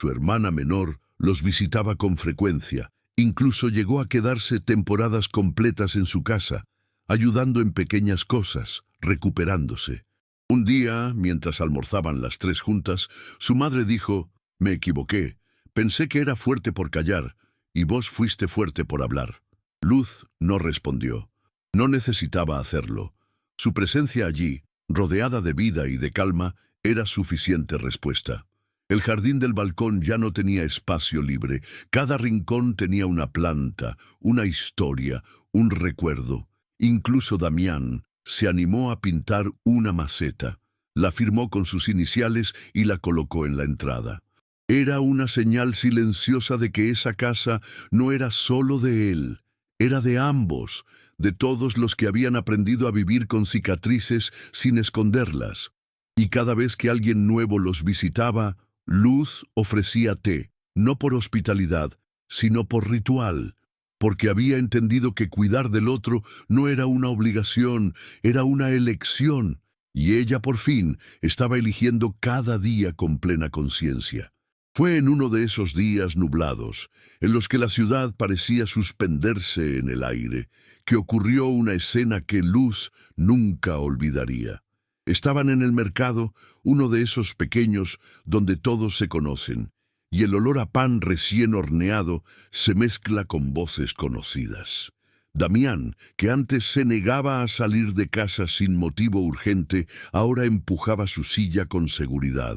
Su hermana menor los visitaba con frecuencia, incluso llegó a quedarse temporadas completas en su casa, ayudando en pequeñas cosas, recuperándose. Un día, mientras almorzaban las 3 juntas, su madre dijo: «Me equivoqué, pensé que era fuerte por callar, y vos fuiste fuerte por hablar». Luz no respondió. No necesitaba hacerlo. Su presencia allí, rodeada de vida y de calma, era suficiente respuesta. El jardín del balcón ya no tenía espacio libre. Cada rincón tenía una planta, una historia, un recuerdo. Incluso Damián se animó a pintar una maceta. La firmó con sus iniciales y la colocó en la entrada. Era una señal silenciosa de que esa casa no era solo de él, era de ambos, de todos los que habían aprendido a vivir con cicatrices sin esconderlas. Y cada vez que alguien nuevo los visitaba, Luz ofrecía té, no por hospitalidad, sino por ritual, porque había entendido que cuidar del otro no era una obligación, era una elección, y ella por fin estaba eligiendo cada día con plena conciencia. Fue en uno de esos días nublados, en los que la ciudad parecía suspenderse en el aire, que ocurrió una escena que Luz nunca olvidaría. Estaban en el mercado, uno de esos pequeños donde todos se conocen, y el olor a pan recién horneado se mezcla con voces conocidas. Damián, que antes se negaba a salir de casa sin motivo urgente, ahora empujaba su silla con seguridad.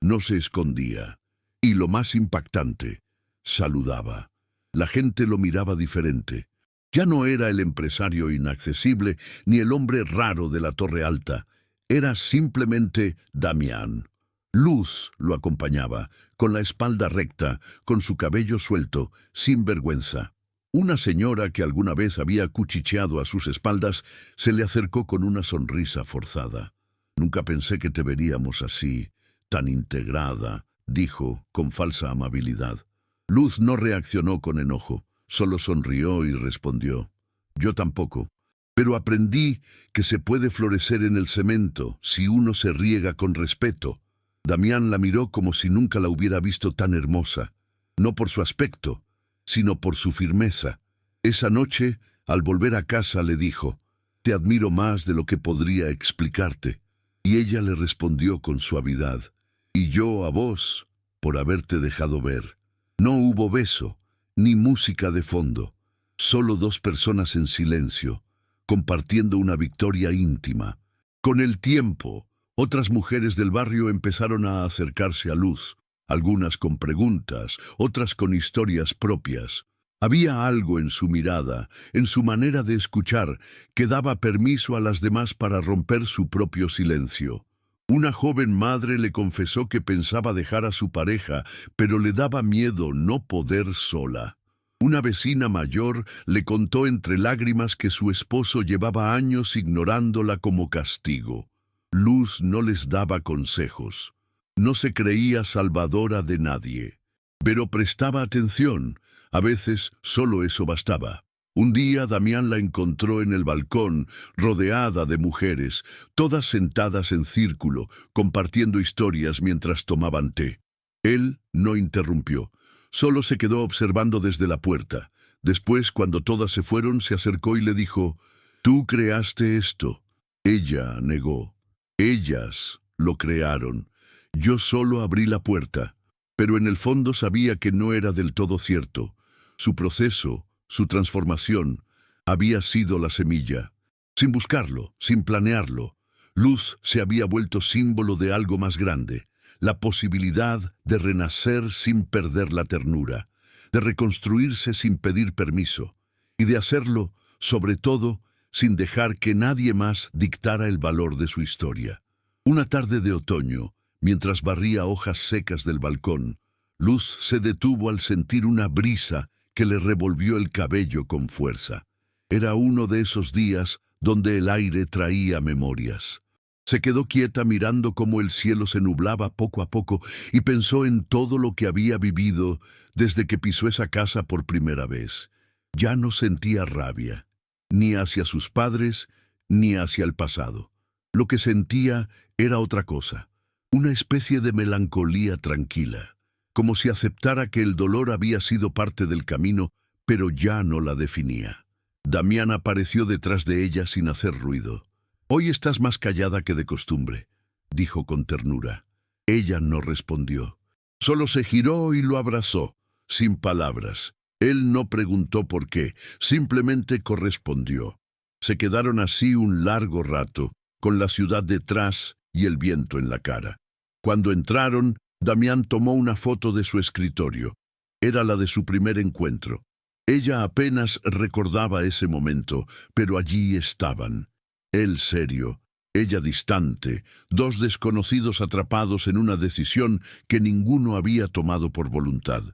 No se escondía. Y lo más impactante, saludaba. La gente lo miraba diferente. Ya no era el empresario inaccesible ni el hombre raro de la Torre Alta. Era simplemente Damián. Luz lo acompañaba, con la espalda recta, con su cabello suelto, sin vergüenza. Una señora que alguna vez había cuchicheado a sus espaldas se le acercó con una sonrisa forzada. «Nunca pensé que te veríamos así, tan integrada», dijo con falsa amabilidad. Luz no reaccionó con enojo, solo sonrió y respondió: «Yo tampoco, pero aprendí que se puede florecer en el cemento si uno se riega con respeto». Damián la miró como si nunca la hubiera visto tan hermosa, no por su aspecto, sino por su firmeza. Esa noche, al volver a casa, le dijo: «Te admiro más de lo que podría explicarte». Y ella le respondió con suavidad: «Y yo a vos, por haberte dejado ver». No hubo beso, ni música de fondo, solo dos personas en silencio, compartiendo una victoria íntima. Con el tiempo, otras mujeres del barrio empezaron a acercarse a Luz, algunas con preguntas, otras con historias propias. Había algo en su mirada, en su manera de escuchar, que daba permiso a las demás para romper su propio silencio. Una joven madre le confesó que pensaba dejar a su pareja, pero le daba miedo no poder sola. Una vecina mayor le contó entre lágrimas que su esposo llevaba años ignorándola como castigo. Luz no les daba consejos. No se creía salvadora de nadie, pero prestaba atención. A veces solo eso bastaba. Un día Damián la encontró en el balcón, rodeada de mujeres, todas sentadas en círculo, compartiendo historias mientras tomaban té. Él no interrumpió, solo se quedó observando desde la puerta. Después, cuando todas se fueron, se acercó y le dijo: «Tú creaste esto». Ella negó. «Ellas lo crearon. Yo solo abrí la puerta». Pero en el fondo sabía que no era del todo cierto. Su proceso, su transformación, había sido la semilla. Sin buscarlo, sin planearlo, Luz se había vuelto símbolo de algo más grande, la posibilidad de renacer sin perder la ternura, de reconstruirse sin pedir permiso, y de hacerlo, sobre todo, sin dejar que nadie más dictara el valor de su historia. Una tarde de otoño, mientras barría hojas secas del balcón, Luz se detuvo al sentir una brisa que le revolvió el cabello con fuerza. Era uno de esos días donde el aire traía memorias. Se quedó quieta mirando cómo el cielo se nublaba poco a poco y pensó en todo lo que había vivido desde que pisó esa casa por primera vez. Ya no sentía rabia, ni hacia sus padres, ni hacia el pasado. Lo que sentía era otra cosa, una especie de melancolía tranquila, como si aceptara que el dolor había sido parte del camino, pero ya no la definía. Damián apareció detrás de ella sin hacer ruido. «Hoy estás más callada que de costumbre», dijo con ternura. Ella no respondió. Solo se giró y lo abrazó, sin palabras. Él no preguntó por qué, simplemente correspondió. Se quedaron así un largo rato, con la ciudad detrás y el viento en la cara. Cuando entraron, Damián tomó una foto de su escritorio. Era la de su primer encuentro. Ella apenas recordaba ese momento, pero allí estaban. Él serio, ella distante, dos desconocidos atrapados en una decisión que ninguno había tomado por voluntad.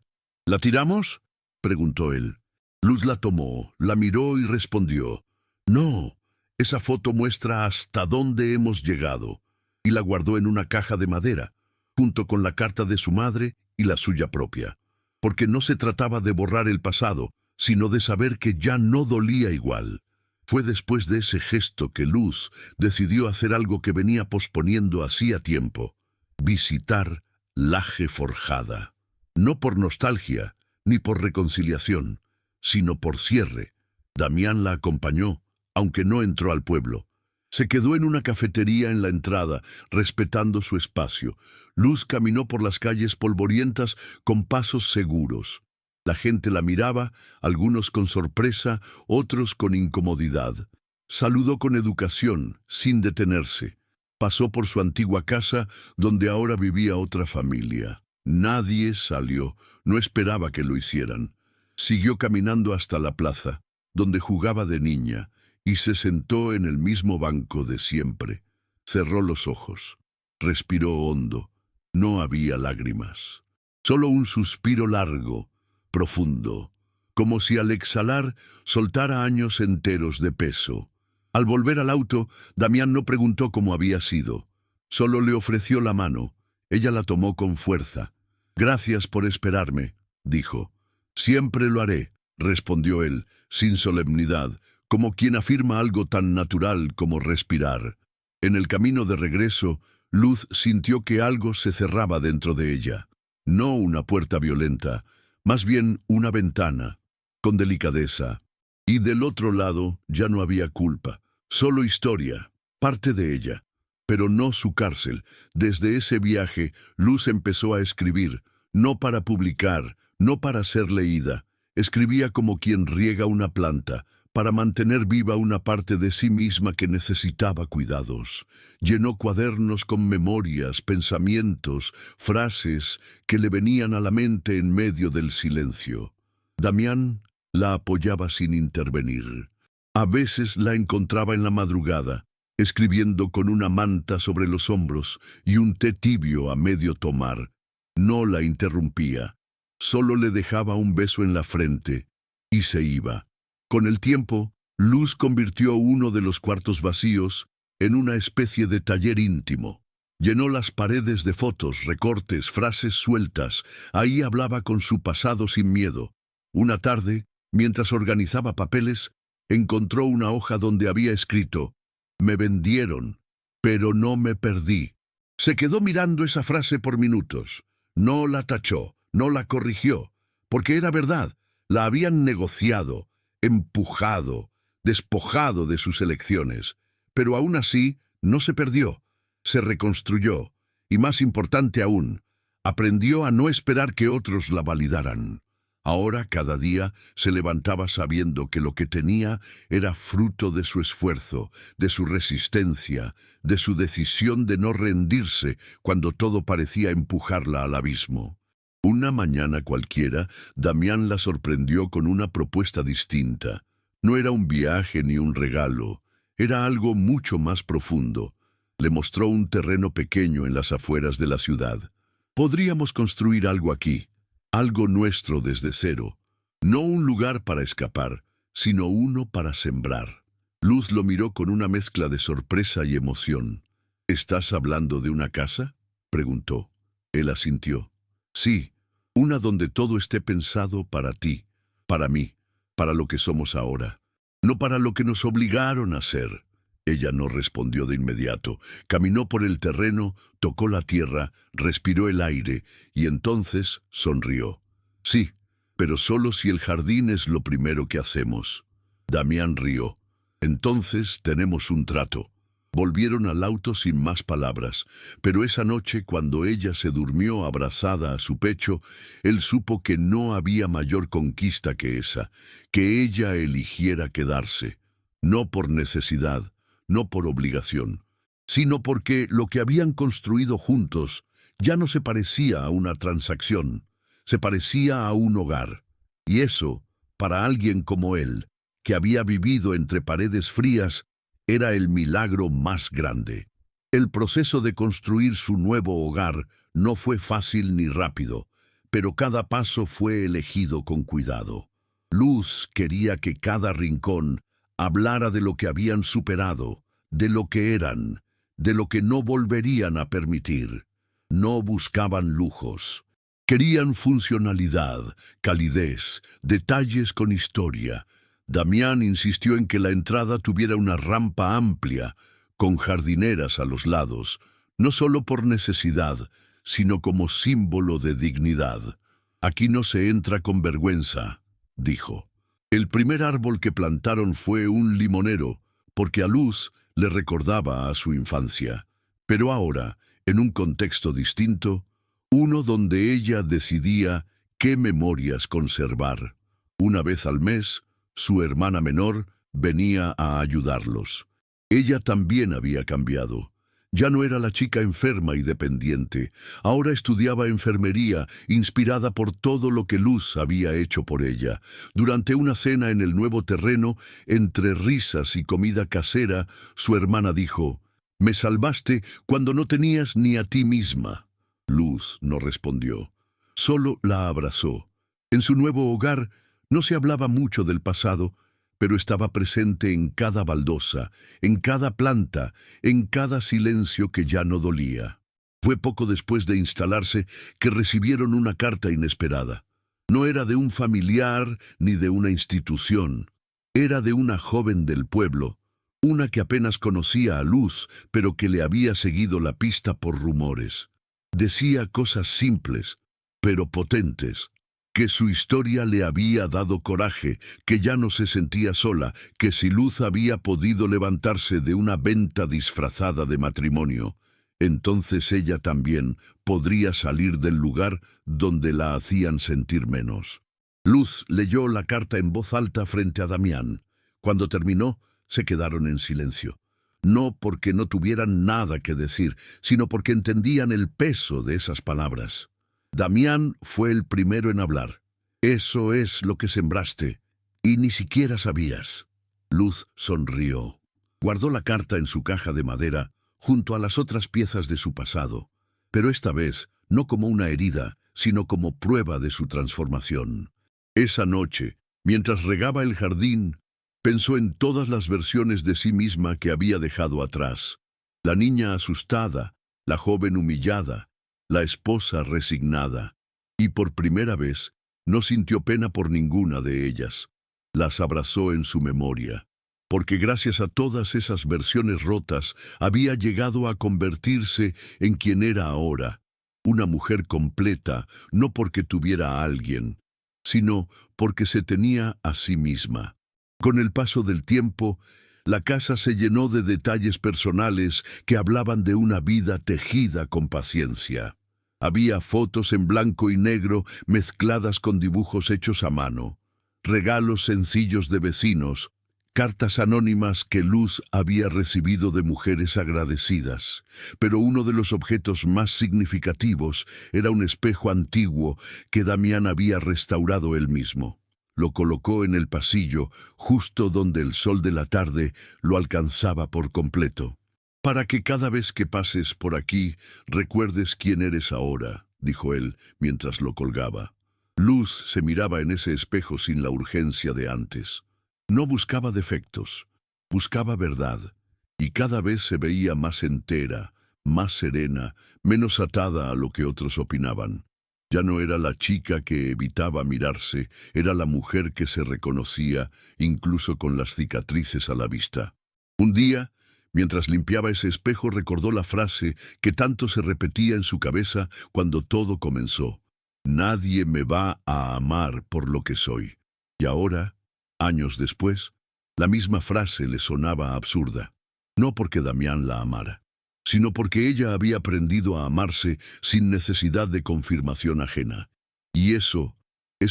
¿La tiramos?, preguntó él. Luz la tomó, la miró y respondió: «No, esa foto muestra hasta dónde hemos llegado», y la guardó en una caja de madera, junto con la carta de su madre y la suya propia, porque no se trataba de borrar el pasado, sino de saber que ya no dolía igual. Fue después de ese gesto que Luz decidió hacer algo que venía posponiendo hacía tiempo: visitar Laje Forjada. No por nostalgia, ni por reconciliación, sino por cierre. Damián la acompañó, aunque no entró al pueblo. Se quedó en una cafetería en la entrada, respetando su espacio. Luz caminó por las calles polvorientas con pasos seguros. La gente la miraba, algunos con sorpresa, otros con incomodidad. Saludó con educación, sin detenerse. Pasó por su antigua casa, donde ahora vivía otra familia. Nadie salió, no esperaba que lo hicieran. Siguió caminando hasta la plaza, donde jugaba de niña, y se sentó en el mismo banco de siempre. Cerró los ojos. Respiró hondo. No había lágrimas. Solo un suspiro largo, profundo, como si al exhalar soltara años enteros de peso. Al volver al auto, Damián no preguntó cómo había sido. Solo le ofreció la mano. Ella la tomó con fuerza. «Gracias por esperarme», dijo. «Siempre lo haré», respondió él, sin solemnidad, como quien afirma algo tan natural como respirar. En el camino de regreso, Luz sintió que algo se cerraba dentro de ella. No una puerta violenta, más bien una ventana, con delicadeza. Y del otro lado ya no había culpa, solo historia, parte de ella. Pero no su cárcel. Desde ese viaje, Luz empezó a escribir, no para publicar, no para ser leída. Escribía como quien riega una planta, para mantener viva una parte de sí misma que necesitaba cuidados. Llenó cuadernos con memorias, pensamientos, frases que le venían a la mente en medio del silencio. Damián la apoyaba sin intervenir. A veces la encontraba en la madrugada, escribiendo con una manta sobre los hombros y un té tibio a medio tomar. No la interrumpía, solo le dejaba un beso en la frente y se iba. Con el tiempo, Luz convirtió uno de los cuartos vacíos en una especie de taller íntimo. Llenó las paredes de fotos, recortes, frases sueltas. Ahí hablaba con su pasado sin miedo. Una tarde, mientras organizaba papeles, encontró una hoja donde había escrito: «Me vendieron, pero no me perdí». Se quedó mirando esa frase por minutos. No la tachó, no la corrigió, porque era verdad. La habían negociado, empujado, despojado de sus elecciones. Pero aún así, no se perdió. Se reconstruyó, y más importante aún, aprendió a no esperar que otros la validaran. Ahora, cada día, se levantaba sabiendo que lo que tenía era fruto de su esfuerzo, de su resistencia, de su decisión de no rendirse cuando todo parecía empujarla al abismo. Una mañana cualquiera, Damián la sorprendió con una propuesta distinta. No era un viaje ni un regalo, era algo mucho más profundo. Le mostró un terreno pequeño en las afueras de la ciudad. «Podríamos construir algo aquí. Algo nuestro desde cero. No un lugar para escapar, sino uno para sembrar». Luz lo miró con una mezcla de sorpresa y emoción. «¿Estás hablando de una casa?», preguntó. Él asintió. «Sí, una donde todo esté pensado para ti, para mí, para lo que somos ahora. No para lo que nos obligaron a ser». Ella no respondió de inmediato. Caminó por el terreno, tocó la tierra, respiró el aire y entonces sonrió. «Sí, pero solo si el jardín es lo primero que hacemos». Damián rió. «Entonces tenemos un trato». Volvieron al auto sin más palabras, pero esa noche, cuando ella se durmió abrazada a su pecho, él supo que no había mayor conquista que esa, que ella eligiera quedarse. no por necesidad, no por obligación, sino porque lo que habían construido juntos ya no se parecía a una transacción, se parecía a un hogar. Y eso, para alguien como él, que había vivido entre paredes frías, era el milagro más grande. El proceso de construir su nuevo hogar no fue fácil ni rápido, pero cada paso fue elegido con cuidado. Luz quería que cada rincón hablara de lo que habían superado, de lo que eran, de lo que no volverían a permitir. No buscaban lujos. Querían funcionalidad, calidez, detalles con historia. Damián insistió en que la entrada tuviera una rampa amplia, con jardineras a los lados, no solo por necesidad, sino como símbolo de dignidad. Aquí no se entra con vergüenza, dijo. El primer árbol que plantaron fue un limonero, porque a Luz le recordaba a su infancia. Pero ahora, en un contexto distinto, uno donde ella decidía qué memorias conservar. Una vez al mes, su hermana menor venía a ayudarlos. Ella también había cambiado. Ya no era la chica enferma y dependiente. Ahora estudiaba enfermería, inspirada por todo lo que Luz había hecho por ella. Durante una cena en el nuevo terreno, entre risas y comida casera, su hermana dijo: «Me salvaste cuando no tenías ni a ti misma». Luz no respondió. Solo la abrazó. En su nuevo hogar no se hablaba mucho del pasado, pero estaba presente en cada baldosa, en cada planta, en cada silencio que ya no dolía. Fue poco después de instalarse que recibieron una carta inesperada. No era de un familiar ni de una institución. Era de una joven del pueblo, una que apenas conocía a Luz, pero que le había seguido la pista por rumores. Decía cosas simples, pero potentes. Que su historia le había dado coraje, que ya no se sentía sola, que si Luz había podido levantarse de una venta disfrazada de matrimonio, entonces ella también podría salir del lugar donde la hacían sentir menos. Luz leyó la carta en voz alta frente a Damián. Cuando terminó, se quedaron en silencio. No porque no tuvieran nada que decir, sino porque entendían el peso de esas palabras. Damián fue el primero en hablar. «Eso es lo que sembraste, y ni siquiera sabías». Luz sonrió. Guardó la carta en su caja de madera, junto a las otras piezas de su pasado, pero esta vez no como una herida, sino como prueba de su transformación. Esa noche, mientras regaba el jardín, pensó en todas las versiones de sí misma que había dejado atrás. La niña asustada, la joven humillada, la esposa resignada, y por primera vez no sintió pena por ninguna de ellas. Las abrazó en su memoria, porque gracias a todas esas versiones rotas había llegado a convertirse en quien era ahora, una mujer completa, no porque tuviera a alguien, sino porque se tenía a sí misma. Con el paso del tiempo, la casa se llenó de detalles personales que hablaban de una vida tejida con paciencia. Había fotos en blanco y negro mezcladas con dibujos hechos a mano, regalos sencillos de vecinos, cartas anónimas que Luz había recibido de mujeres agradecidas. Pero uno de los objetos más significativos era un espejo antiguo que Damián había restaurado él mismo. Lo colocó en el pasillo, justo donde el sol de la tarde lo alcanzaba por completo. «Para que cada vez que pases por aquí recuerdes quién eres ahora», dijo él mientras lo colgaba. Luz se miraba en ese espejo sin la urgencia de antes. No buscaba defectos, buscaba verdad, y cada vez se veía más entera, más serena, menos atada a lo que otros opinaban. Ya no era la chica que evitaba mirarse, era la mujer que se reconocía, incluso con las cicatrices a la vista. Un día, mientras limpiaba ese espejo, recordó la frase que tanto se repetía en su cabeza cuando todo comenzó: «Nadie me va a amar por lo que soy». Y ahora, años después, la misma frase le sonaba absurda. No porque Damián la amara, sino porque ella había aprendido a amarse sin necesidad de confirmación ajena. Y eso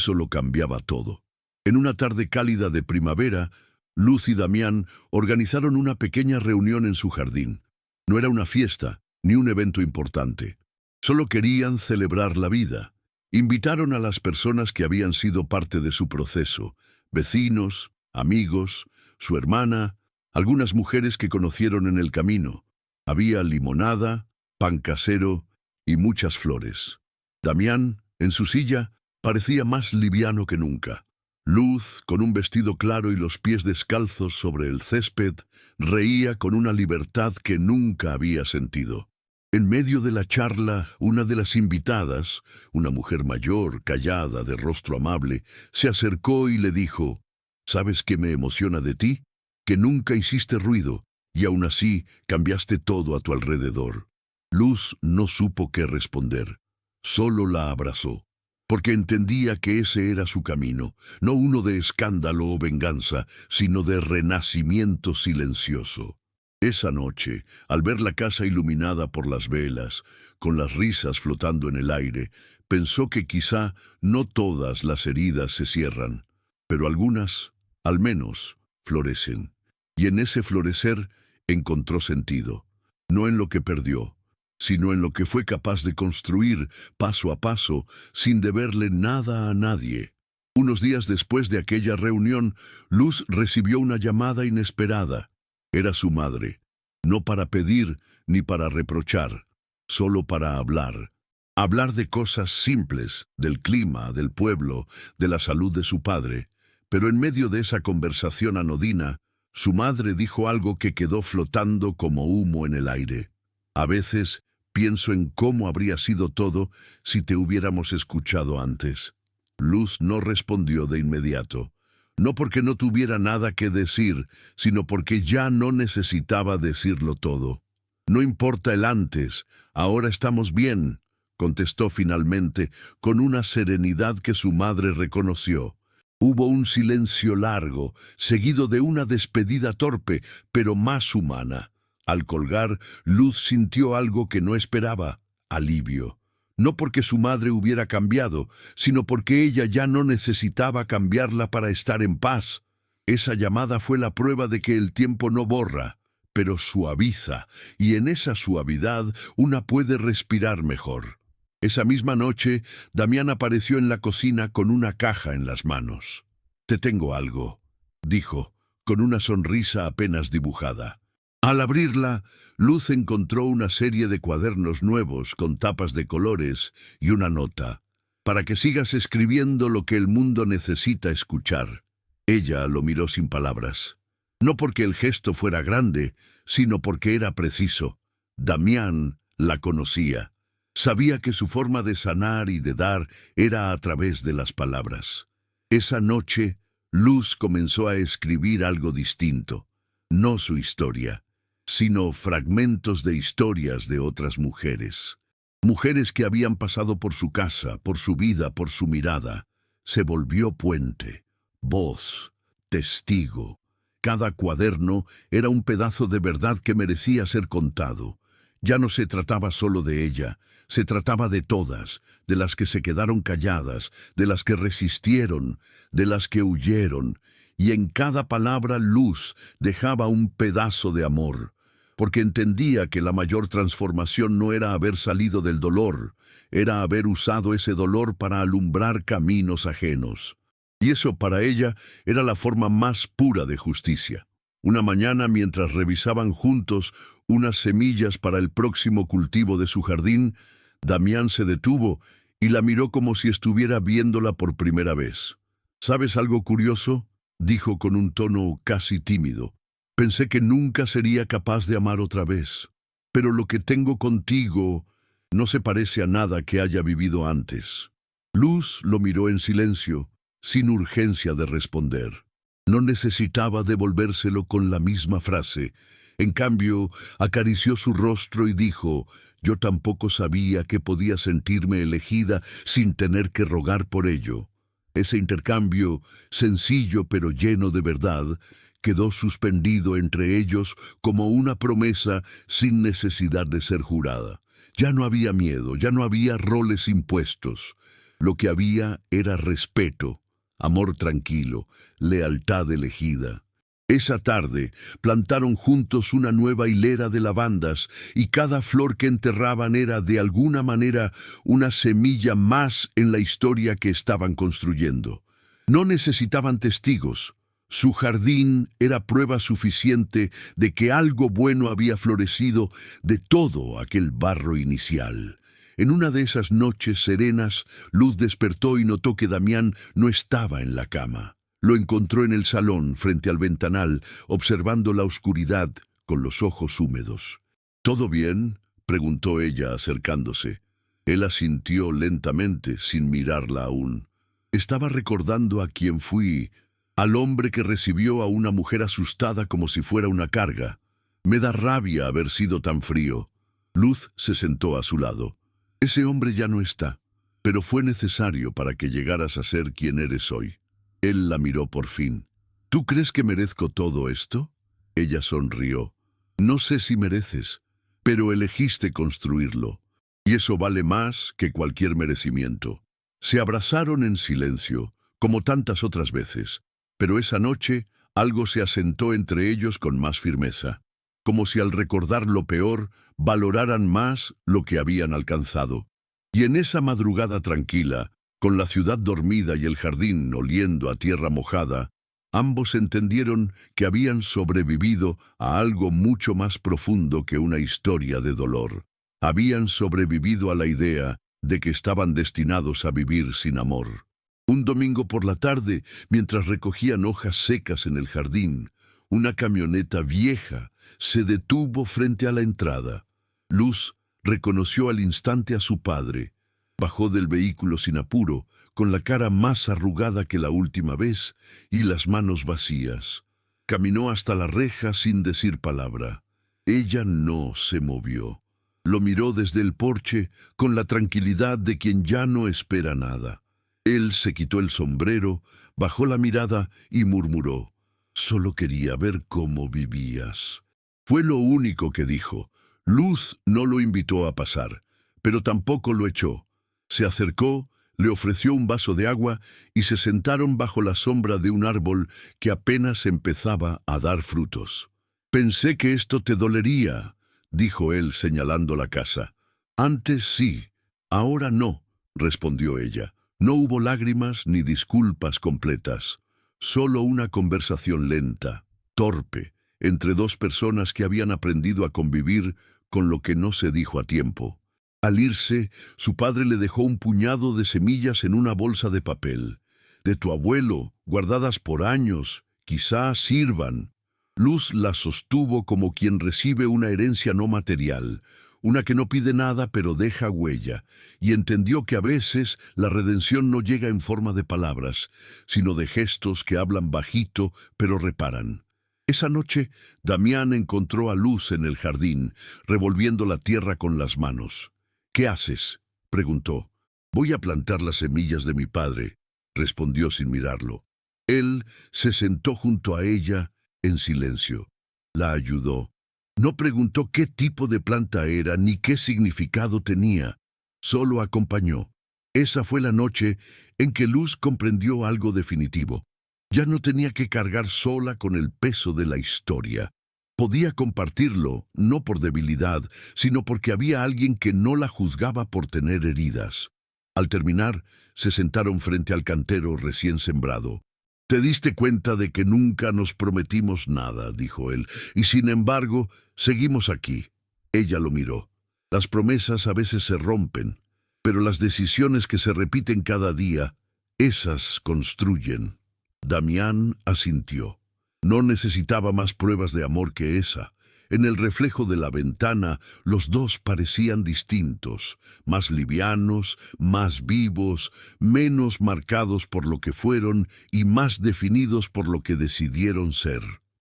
lo cambiaba todo. En una tarde cálida de primavera, Luz y Damián organizaron una pequeña reunión en su jardín. No era una fiesta, ni un evento importante. Solo querían celebrar la vida. Invitaron a las personas que habían sido parte de su proceso, vecinos, amigos, su hermana, algunas mujeres que conocieron en el camino. Había limonada, pan casero y muchas flores. Damián, en su silla, parecía más liviano que nunca. Luz, con un vestido claro y los pies descalzos sobre el césped, reía con una libertad que nunca había sentido. En medio de la charla, una de las invitadas, una mujer mayor, callada, de rostro amable, se acercó y le dijo: «¿Sabes qué me emociona de ti? Que nunca hiciste ruido, y aún así cambiaste todo a tu alrededor». Luz no supo qué responder. Solo la abrazó, porque entendía que ese era su camino, no uno de escándalo o venganza, sino de renacimiento silencioso. Esa noche, al ver la casa iluminada por las velas, con las risas flotando en el aire, pensó que quizá no todas las heridas se cierran, pero algunas, al menos, florecen. Y en ese florecer encontró sentido, no en lo que perdió, sino en lo que fue capaz de construir paso a paso, sin deberle nada a nadie. Unos días después de aquella reunión, Luz recibió una llamada inesperada. Era su madre, no para pedir ni para reprochar, solo para hablar. Hablar de cosas simples, del clima, del pueblo, de la salud de su padre. Pero en medio de esa conversación anodina, su madre dijo algo que quedó flotando como humo en el aire. «A veces pienso en cómo habría sido todo si te hubiéramos escuchado antes». Luz no respondió de inmediato. No porque no tuviera nada que decir, sino porque ya no necesitaba decirlo todo. «No importa el antes, ahora estamos bien», contestó finalmente, con una serenidad que su madre reconoció. Hubo un silencio largo, seguido de una despedida torpe, pero más humana. Al colgar, Luz sintió algo que no esperaba: alivio. No porque su madre hubiera cambiado, sino porque ella ya no necesitaba cambiarla para estar en paz. Esa llamada fue la prueba de que el tiempo no borra, pero suaviza, y en esa suavidad una puede respirar mejor. Esa misma noche, Damián apareció en la cocina con una caja en las manos. «Te tengo algo», dijo, con una sonrisa apenas dibujada. Al abrirla, Luz encontró una serie de cuadernos nuevos con tapas de colores y una nota: «Para que sigas escribiendo lo que el mundo necesita escuchar». Ella lo miró sin palabras. No porque el gesto fuera grande, sino porque era preciso. Damián la conocía. Sabía que su forma de sanar y de dar era a través de las palabras. Esa noche, Luz comenzó a escribir algo distinto. No su historia, sino fragmentos de historias de otras mujeres. Mujeres que habían pasado por su casa, por su vida, por su mirada. Se volvió puente, voz, testigo. Cada cuaderno era un pedazo de verdad que merecía ser contado. Ya no se trataba solo de ella, se trataba de todas, de las que se quedaron calladas, de las que resistieron, de las que huyeron, y en cada palabra Luz dejaba un pedazo de amor, porque entendía que la mayor transformación no era haber salido del dolor, era haber usado ese dolor para alumbrar caminos ajenos. Y eso para ella era la forma más pura de justicia. Una mañana, mientras revisaban juntos unas semillas para el próximo cultivo de su jardín, Damián se detuvo y la miró como si estuviera viéndola por primera vez. «¿Sabes algo curioso?», dijo con un tono casi tímido. «Pensé que nunca sería capaz de amar otra vez. Pero lo que tengo contigo no se parece a nada que haya vivido antes». Luz lo miró en silencio, sin urgencia de responder. No necesitaba devolvérselo con la misma frase. En cambio, acarició su rostro y dijo: «Yo tampoco sabía que podía sentirme elegida sin tener que rogar por ello». Ese intercambio, sencillo pero lleno de verdad, quedó suspendido entre ellos como una promesa sin necesidad de ser jurada. Ya no había miedo, ya no había roles impuestos. Lo que había era respeto, amor tranquilo, lealtad elegida. Esa tarde plantaron juntos una nueva hilera de lavandas y cada flor que enterraban era de alguna manera una semilla más en la historia que estaban construyendo. No necesitaban testigos. Su jardín era prueba suficiente de que algo bueno había florecido de todo aquel barro inicial. En una de esas noches serenas, Luz despertó y notó que Damián no estaba en la cama. Lo encontró en el salón, frente al ventanal, observando la oscuridad con los ojos húmedos. ¿Todo bien?, preguntó ella, acercándose. Él asintió lentamente, sin mirarla aún. Estaba recordando a quien fui, al hombre que recibió a una mujer asustada como si fuera una carga. Me da rabia haber sido tan frío. Luz se sentó a su lado. Ese hombre ya no está, pero fue necesario para que llegaras a ser quien eres hoy. Él la miró por fin. ¿Tú crees que merezco todo esto? Ella sonrió. No sé si mereces, pero elegiste construirlo, y eso vale más que cualquier merecimiento. Se abrazaron en silencio, como tantas otras veces, pero esa noche algo se asentó entre ellos con más firmeza, como si al recordar lo peor valoraran más lo que habían alcanzado. Y en esa madrugada tranquila, con la ciudad dormida y el jardín oliendo a tierra mojada, ambos entendieron que habían sobrevivido a algo mucho más profundo que una historia de dolor. Habían sobrevivido a la idea de que estaban destinados a vivir sin amor. Un domingo por la tarde, mientras recogían hojas secas en el jardín, una camioneta vieja se detuvo frente a la entrada. Luz reconoció al instante a su padre. Bajó del vehículo sin apuro, con la cara más arrugada que la última vez y las manos vacías. Caminó hasta la reja sin decir palabra. Ella no se movió. Lo miró desde el porche con la tranquilidad de quien ya no espera nada. Él se quitó el sombrero, bajó la mirada y murmuró: «Solo quería ver cómo vivías». Fue lo único que dijo. Luz no lo invitó a pasar, pero tampoco lo echó. Se acercó, le ofreció un vaso de agua y se sentaron bajo la sombra de un árbol que apenas empezaba a dar frutos. «Pensé que esto te dolería», dijo él señalando la casa. «Antes sí, ahora no», respondió ella. No hubo lágrimas ni disculpas completas, solo una conversación lenta, torpe, entre dos personas que habían aprendido a convivir con lo que no se dijo a tiempo. Al irse, su padre le dejó un puñado de semillas en una bolsa de papel. «De tu abuelo, guardadas por años, quizás sirvan». Luz las sostuvo como quien recibe una herencia no material, una que no pide nada pero deja huella, y entendió que a veces la redención no llega en forma de palabras, sino de gestos que hablan bajito pero reparan. Esa noche, Damián encontró a Luz en el jardín, revolviendo la tierra con las manos. «¿Qué haces?», preguntó. «Voy a plantar las semillas de mi padre», respondió sin mirarlo. Él se sentó junto a ella en silencio. La ayudó. No preguntó qué tipo de planta era ni qué significado tenía. Solo acompañó. Esa fue la noche en que Luz comprendió algo definitivo. Ya no tenía que cargar sola con el peso de la historia. Podía compartirlo, no por debilidad, sino porque había alguien que no la juzgaba por tener heridas. Al terminar, se sentaron frente al cantero recién sembrado. «Te diste cuenta de que nunca nos prometimos nada», dijo él, «y sin embargo, seguimos aquí». Ella lo miró. «Las promesas a veces se rompen, pero las decisiones que se repiten cada día, esas construyen». Damián asintió. No necesitaba más pruebas de amor que esa. En el reflejo de la ventana, los dos parecían distintos, más livianos, más vivos, menos marcados por lo que fueron y más definidos por lo que decidieron ser.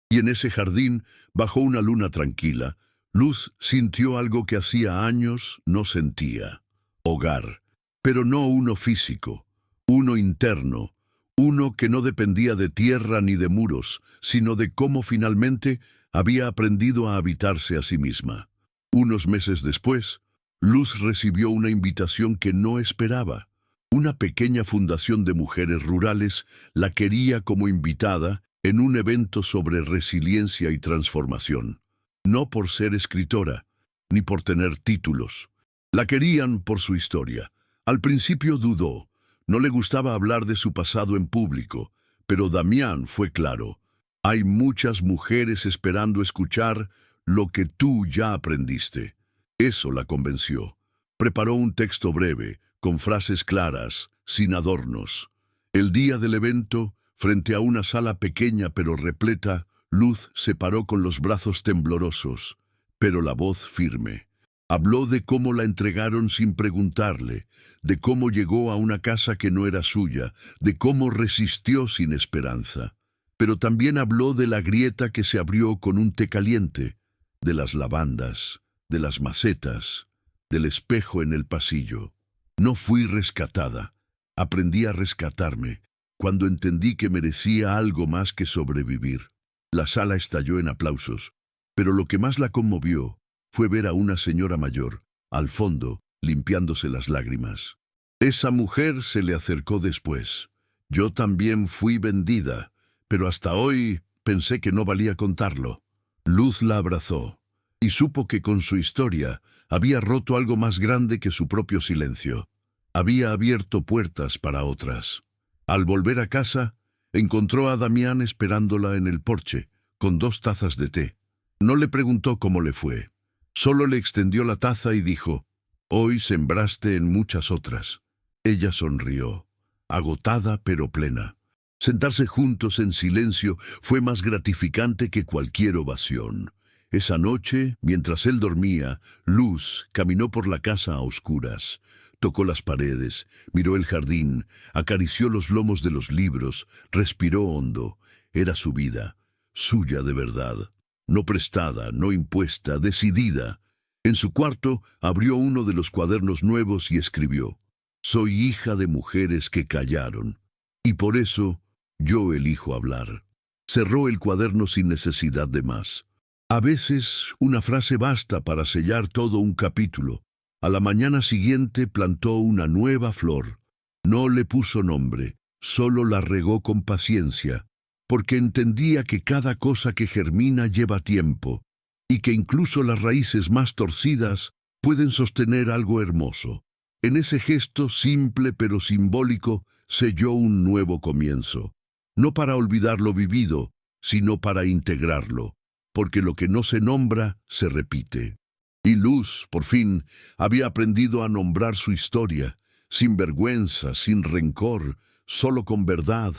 Y en ese jardín, bajo una luna tranquila, Luz sintió algo que hacía años no sentía: hogar, pero no uno físico, uno interno, uno que no dependía de tierra ni de muros, sino de cómo finalmente había aprendido a habitarse a sí misma. Unos meses después, Luz recibió una invitación que no esperaba. Una pequeña fundación de mujeres rurales la quería como invitada en un evento sobre resiliencia y transformación. No por ser escritora, ni por tener títulos. La querían por su historia. Al principio dudó. No le gustaba hablar de su pasado en público, pero Damián fue claro. Hay muchas mujeres esperando escuchar lo que tú ya aprendiste. Eso la convenció. Preparó un texto breve, con frases claras, sin adornos. El día del evento, frente a una sala pequeña pero repleta, Luz se paró con los brazos temblorosos, pero la voz firme. Habló de cómo la entregaron sin preguntarle, de cómo llegó a una casa que no era suya, de cómo resistió sin esperanza. Pero también habló de la grieta que se abrió con un té caliente, de las lavandas, de las macetas, del espejo en el pasillo. No fui rescatada. Aprendí a rescatarme cuando entendí que merecía algo más que sobrevivir. La sala estalló en aplausos, pero lo que más la conmovió fue ver a una señora mayor, al fondo, limpiándose las lágrimas. Esa mujer se le acercó después. Yo también fui vendida, pero hasta hoy pensé que no valía contarlo. Luz la abrazó y supo que con su historia había roto algo más grande que su propio silencio. Había abierto puertas para otras. Al volver a casa, encontró a Damián esperándola en el porche, con 2 tazas de té. No le preguntó cómo le fue. Solo le extendió la taza y dijo, «Hoy sembraste en muchas otras». Ella sonrió, agotada pero plena. Sentarse juntos en silencio fue más gratificante que cualquier ovación. Esa noche, mientras él dormía, Luz caminó por la casa a oscuras. Tocó las paredes, miró el jardín, acarició los lomos de los libros, respiró hondo. Era su vida, suya de verdad. No prestada, no impuesta, decidida. En su cuarto abrió uno de los cuadernos nuevos y escribió, «Soy hija de mujeres que callaron, y por eso yo elijo hablar». Cerró el cuaderno sin necesidad de más. A veces una frase basta para sellar todo un capítulo. A la mañana siguiente plantó una nueva flor. No le puso nombre, solo la regó con paciencia, porque entendía que cada cosa que germina lleva tiempo, y que incluso las raíces más torcidas pueden sostener algo hermoso. En ese gesto simple pero simbólico selló un nuevo comienzo, no para olvidar lo vivido, sino para integrarlo, porque lo que no se nombra se repite. Y Luz, por fin, había aprendido a nombrar su historia, sin vergüenza, sin rencor, solo con verdad.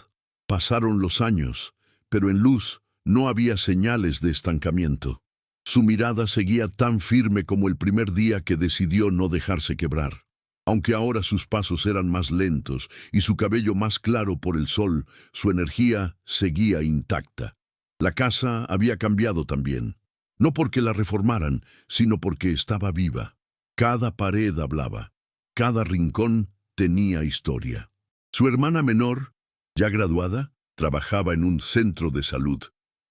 Pasaron los años, pero en Luz no había señales de estancamiento. Su mirada seguía tan firme como el primer día que decidió no dejarse quebrar. Aunque ahora sus pasos eran más lentos y su cabello más claro por el sol, su energía seguía intacta. La casa había cambiado también. No porque la reformaran, sino porque estaba viva. Cada pared hablaba. Cada rincón tenía historia. Su hermana menor, ya graduada, trabajaba en un centro de salud,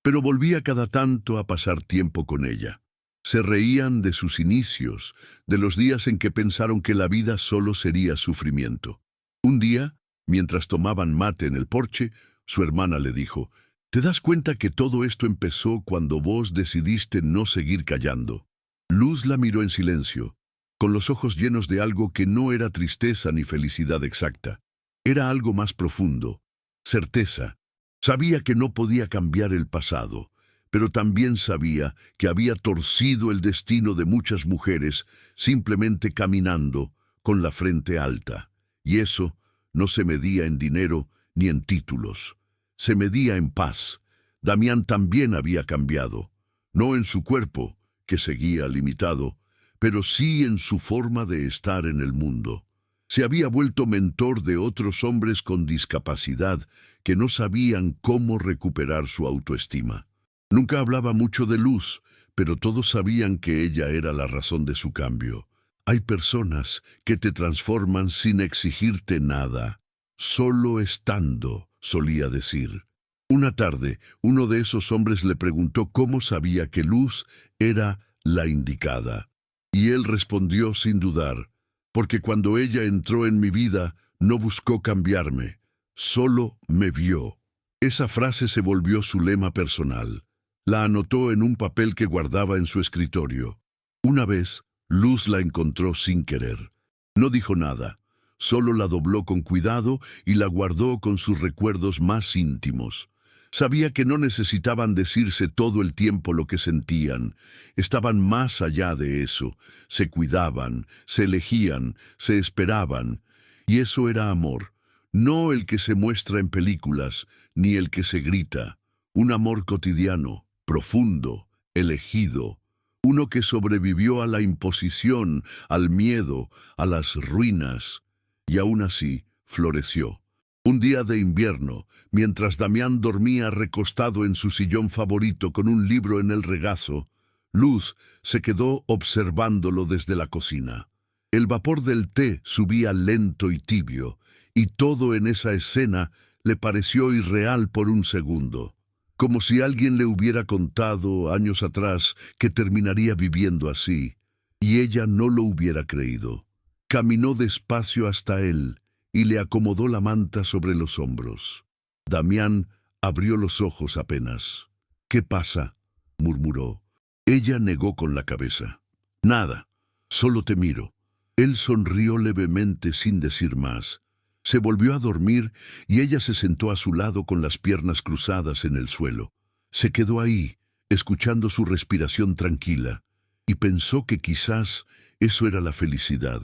pero volvía cada tanto a pasar tiempo con ella. Se reían de sus inicios, de los días en que pensaron que la vida solo sería sufrimiento. Un día, mientras tomaban mate en el porche, su hermana le dijo, «¿Te das cuenta que todo esto empezó cuando vos decidiste no seguir callando?» Luz la miró en silencio, con los ojos llenos de algo que no era tristeza ni felicidad exacta. Era algo más profundo, certeza. Sabía que no podía cambiar el pasado, pero también sabía que había torcido el destino de muchas mujeres simplemente caminando con la frente alta. Y eso no se medía en dinero ni en títulos. Se medía en paz. Damián también había cambiado, no en su cuerpo, que seguía limitado, pero sí en su forma de estar en el mundo. Se había vuelto mentor de otros hombres con discapacidad que no sabían cómo recuperar su autoestima. Nunca hablaba mucho de Luz, pero todos sabían que ella era la razón de su cambio. Hay personas que te transforman sin exigirte nada, solo estando, solía decir. Una tarde, uno de esos hombres le preguntó cómo sabía que Luz era la indicada. Y él respondió sin dudar, porque cuando ella entró en mi vida no buscó cambiarme, solo me vio. Esa frase se volvió su lema personal. La anotó en un papel que guardaba en su escritorio. Una vez, Luz la encontró sin querer. No dijo nada, solo la dobló con cuidado y la guardó con sus recuerdos más íntimos. Sabía que no necesitaban decirse todo el tiempo lo que sentían. Estaban más allá de eso. Se cuidaban, se elegían, se esperaban. Y eso era amor. No el que se muestra en películas, ni el que se grita. Un amor cotidiano, profundo, elegido. Uno que sobrevivió a la imposición, al miedo, a las ruinas. Y aún así, floreció. Un día de invierno, mientras Damián dormía recostado en su sillón favorito con un libro en el regazo, Luz se quedó observándolo desde la cocina. El vapor del té subía lento y tibio, y todo en esa escena le pareció irreal por un segundo, como si alguien le hubiera contado años atrás que terminaría viviendo así, y ella no lo hubiera creído. Caminó despacio hasta él y le acomodó la manta sobre los hombros. Damián abrió los ojos apenas. «¿Qué pasa?», murmuró. Ella negó con la cabeza. «Nada, solo te miro». Él sonrió levemente sin decir más. Se volvió a dormir y ella se sentó a su lado con las piernas cruzadas en el suelo. Se quedó ahí, escuchando su respiración tranquila, y pensó que quizás eso era la felicidad.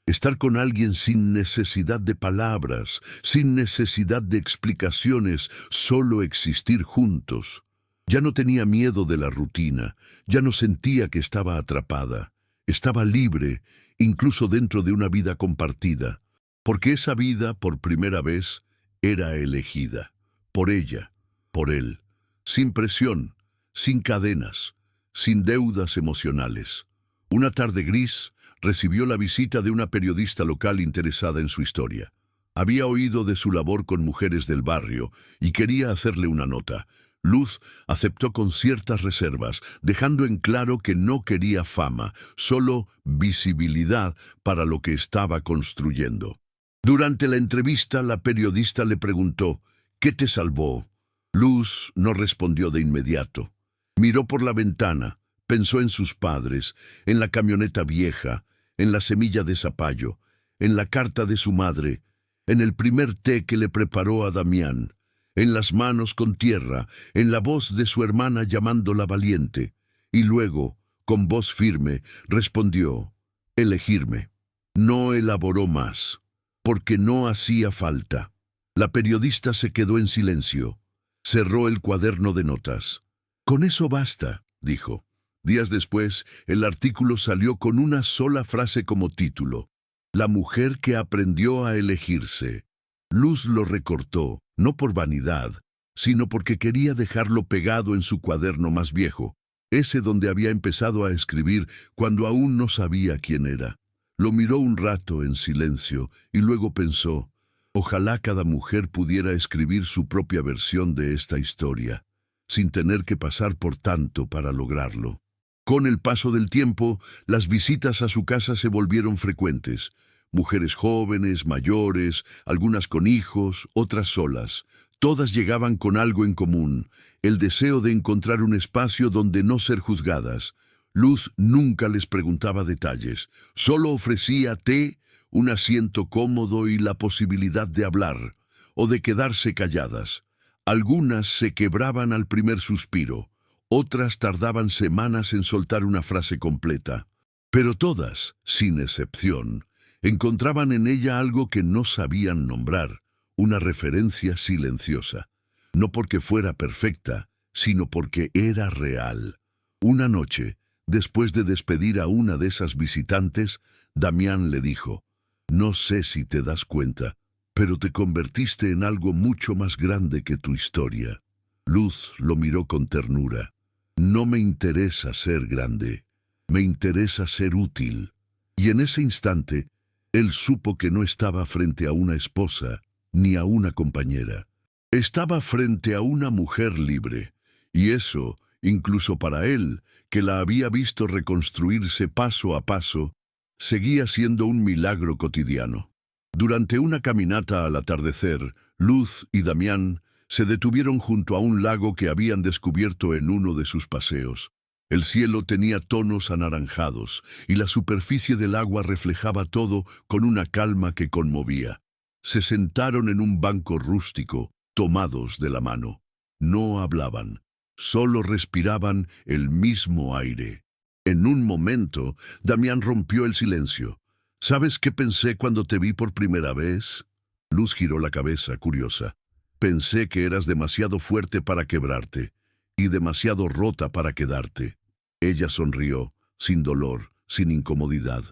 Estar con alguien sin necesidad de palabras, sin necesidad de explicaciones, solo existir juntos. Ya no tenía miedo de la rutina, ya no sentía que estaba atrapada. Estaba libre, incluso dentro de una vida compartida, porque esa vida, por primera vez, era elegida. Por ella, por él, sin presión, sin cadenas, sin deudas emocionales. Una tarde gris, recibió la visita de una periodista local interesada en su historia. Había oído de su labor con mujeres del barrio y quería hacerle una nota. Luz aceptó con ciertas reservas, dejando en claro que no quería fama, solo visibilidad para lo que estaba construyendo. Durante la entrevista, la periodista le preguntó, «¿Qué te salvó?». Luz no respondió de inmediato. Miró por la ventana, pensó en sus padres, en la camioneta vieja, en la semilla de zapallo, en la carta de su madre, en el primer té que le preparó a Damián, en las manos con tierra, en la voz de su hermana llamándola valiente, y luego, con voz firme, respondió, «Elegirme». No elaboró más, porque no hacía falta. La periodista se quedó en silencio. Cerró el cuaderno de notas. «Con eso basta», dijo. Días después, el artículo salió con una sola frase como título: «La mujer que aprendió a elegirse». Luz lo recortó, no por vanidad, sino porque quería dejarlo pegado en su cuaderno más viejo, ese donde había empezado a escribir cuando aún no sabía quién era. Lo miró un rato en silencio y luego pensó, ojalá cada mujer pudiera escribir su propia versión de esta historia, sin tener que pasar por tanto para lograrlo. Con el paso del tiempo, las visitas a su casa se volvieron frecuentes. Mujeres jóvenes, mayores, algunas con hijos, otras solas. Todas llegaban con algo en común, el deseo de encontrar un espacio donde no ser juzgadas. Luz nunca les preguntaba detalles, solo ofrecía té, un asiento cómodo y la posibilidad de hablar, o de quedarse calladas. Algunas se quebraban al primer suspiro. Otras tardaban semanas en soltar una frase completa, pero todas, sin excepción, encontraban en ella algo que no sabían nombrar, una referencia silenciosa, no porque fuera perfecta, sino porque era real. Una noche, después de despedir a una de esas visitantes, Damián le dijo, «No sé si te das cuenta, pero te convertiste en algo mucho más grande que tu historia». Luz lo miró con ternura. «No me interesa ser grande, me interesa ser útil». Y en ese instante, él supo que no estaba frente a una esposa ni a una compañera. Estaba frente a una mujer libre, y eso, incluso para él, que la había visto reconstruirse paso a paso, seguía siendo un milagro cotidiano. Durante una caminata al atardecer, Luz y Damián Se detuvieron junto a un lago que habían descubierto en uno de sus paseos. El cielo tenía tonos anaranjados y la superficie del agua reflejaba todo con una calma que conmovía. Se sentaron en un banco rústico, tomados de la mano. No hablaban, solo respiraban el mismo aire. En un momento, Damián rompió el silencio. ¿Sabes qué pensé cuando te vi por primera vez? Luz giró la cabeza, curiosa. Pensé que eras demasiado fuerte para quebrarte y demasiado rota para quedarte. Ella sonrió, sin dolor, sin incomodidad.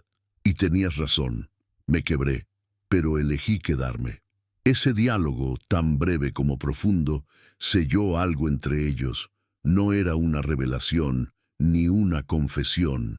Y tenías razón. Me quebré, pero elegí quedarme. Ese diálogo, tan breve como profundo, selló algo entre ellos. No era una revelación, ni una confesión.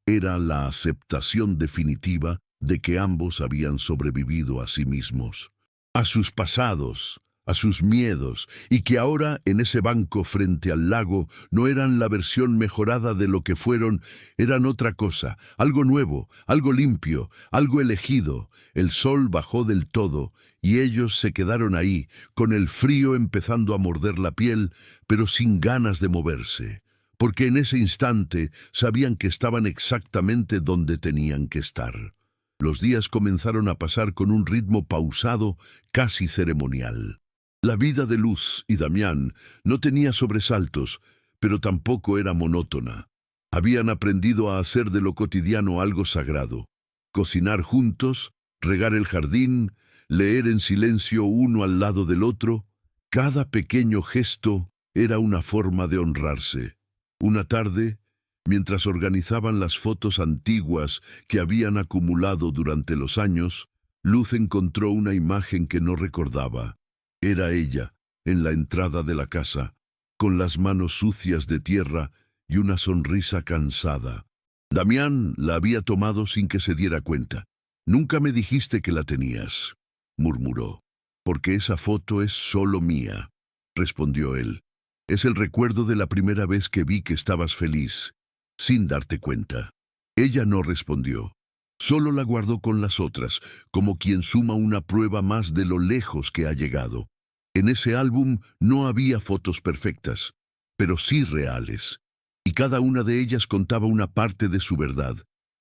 Era la aceptación definitiva de que ambos habían sobrevivido a sí mismos, a sus pasados, a sus miedos, y que ahora, en ese banco frente al lago, no eran la versión mejorada de lo que fueron, eran otra cosa, algo nuevo, algo limpio, algo elegido. El sol bajó del todo, y ellos se quedaron ahí, con el frío empezando a morder la piel, pero sin ganas de moverse, porque en ese instante sabían que estaban exactamente donde tenían que estar. Los días comenzaron a pasar con un ritmo pausado, casi ceremonial. La vida de Luz y Damián no tenía sobresaltos, pero tampoco era monótona. Habían aprendido a hacer de lo cotidiano algo sagrado. Cocinar juntos, regar el jardín, leer en silencio uno al lado del otro. Cada pequeño gesto era una forma de honrarse. Una tarde, mientras organizaban las fotos antiguas que habían acumulado durante los años, Luz encontró una imagen que no recordaba. Era ella, en la entrada de la casa, con las manos sucias de tierra y una sonrisa cansada. Damián la había tomado sin que se diera cuenta. «Nunca me dijiste que la tenías», murmuró. «Porque esa foto es solo mía», respondió él. «Es el recuerdo de la primera vez que vi que estabas feliz, sin darte cuenta». Ella no respondió. Solo la guardó con las otras, como quien suma una prueba más de lo lejos que ha llegado. En ese álbum no había fotos perfectas, pero sí reales, y cada una de ellas contaba una parte de su verdad,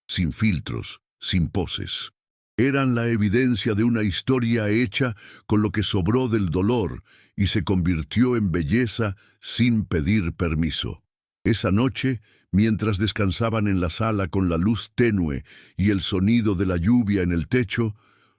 sin filtros, sin poses. Eran la evidencia de una historia hecha con lo que sobró del dolor y se convirtió en belleza sin pedir permiso. Esa noche, mientras descansaban en la sala con la luz tenue y el sonido de la lluvia en el techo,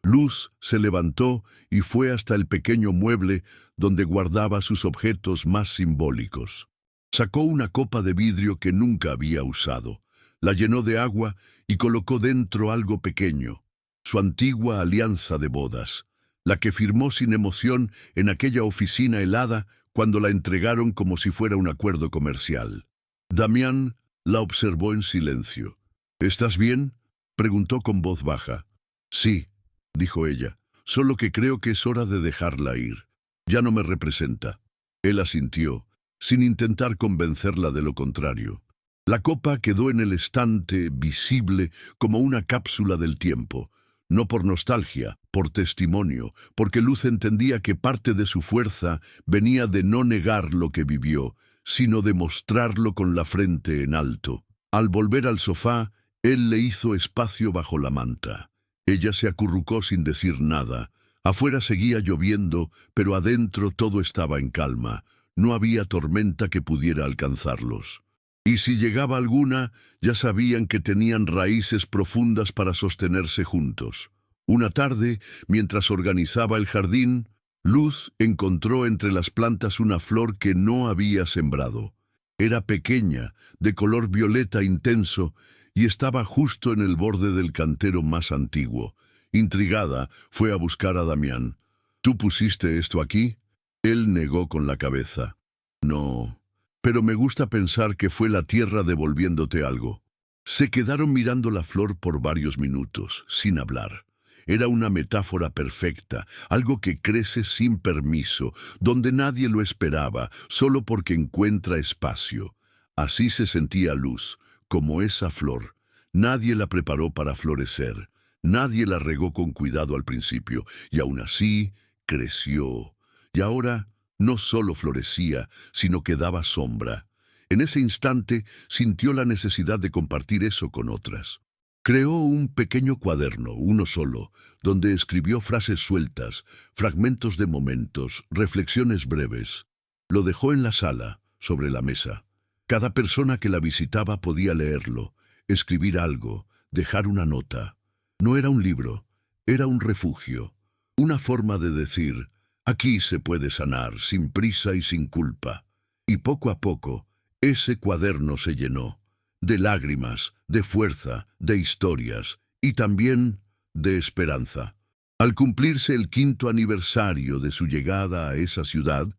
Luz se levantó y fue hasta el pequeño mueble donde guardaba sus objetos más simbólicos. Sacó una copa de vidrio que nunca había usado, la llenó de agua y colocó dentro algo pequeño, su antigua alianza de bodas, la que firmó sin emoción en aquella oficina helada cuando la entregaron como si fuera un acuerdo comercial. Damián la observó en silencio. «¿Estás bien?», preguntó con voz baja. «Sí», dijo ella, «solo que creo que es hora de dejarla ir. Ya no me representa». Él asintió, sin intentar convencerla de lo contrario. La copa quedó en el estante, visible como una cápsula del tiempo. No por nostalgia, por testimonio, porque Luz entendía que parte de su fuerza venía de no negar lo que vivió, sino de mostrarlo con la frente en alto. Al volver al sofá, él le hizo espacio bajo la manta. Ella se acurrucó sin decir nada. Afuera seguía lloviendo, pero adentro todo estaba en calma. No había tormenta que pudiera alcanzarlos. Y si llegaba alguna, ya sabían que tenían raíces profundas para sostenerse juntos. Una tarde, mientras organizaba el jardín, Luz encontró entre las plantas una flor que no había sembrado. Era pequeña, de color violeta intenso, y estaba justo en el borde del cantero más antiguo. Intrigada, fue a buscar a Damián. «¿Tú pusiste esto aquí?». Él negó con la cabeza. «No, pero me gusta pensar que fue la tierra devolviéndote algo». Se quedaron mirando la flor por varios minutos, sin hablar. Era una metáfora perfecta, algo que crece sin permiso, donde nadie lo esperaba, solo porque encuentra espacio. Así se sentía Luz, como esa flor. Nadie la preparó para florecer, nadie la regó con cuidado al principio, y aún así creció. Y ahora no solo florecía, sino que daba sombra. En ese instante sintió la necesidad de compartir eso con otras. Creó un pequeño cuaderno, uno solo, donde escribió frases sueltas, fragmentos de momentos, reflexiones breves. Lo dejó en la sala, sobre la mesa. Cada persona que la visitaba podía leerlo, escribir algo, dejar una nota. No era un libro, era un refugio, una forma de decir, aquí se puede sanar, sin prisa y sin culpa. Y poco a poco, ese cuaderno se llenó, de lágrimas, de fuerza, de historias y también de esperanza. Al cumplirse el 5º aniversario de su llegada a esa ciudad,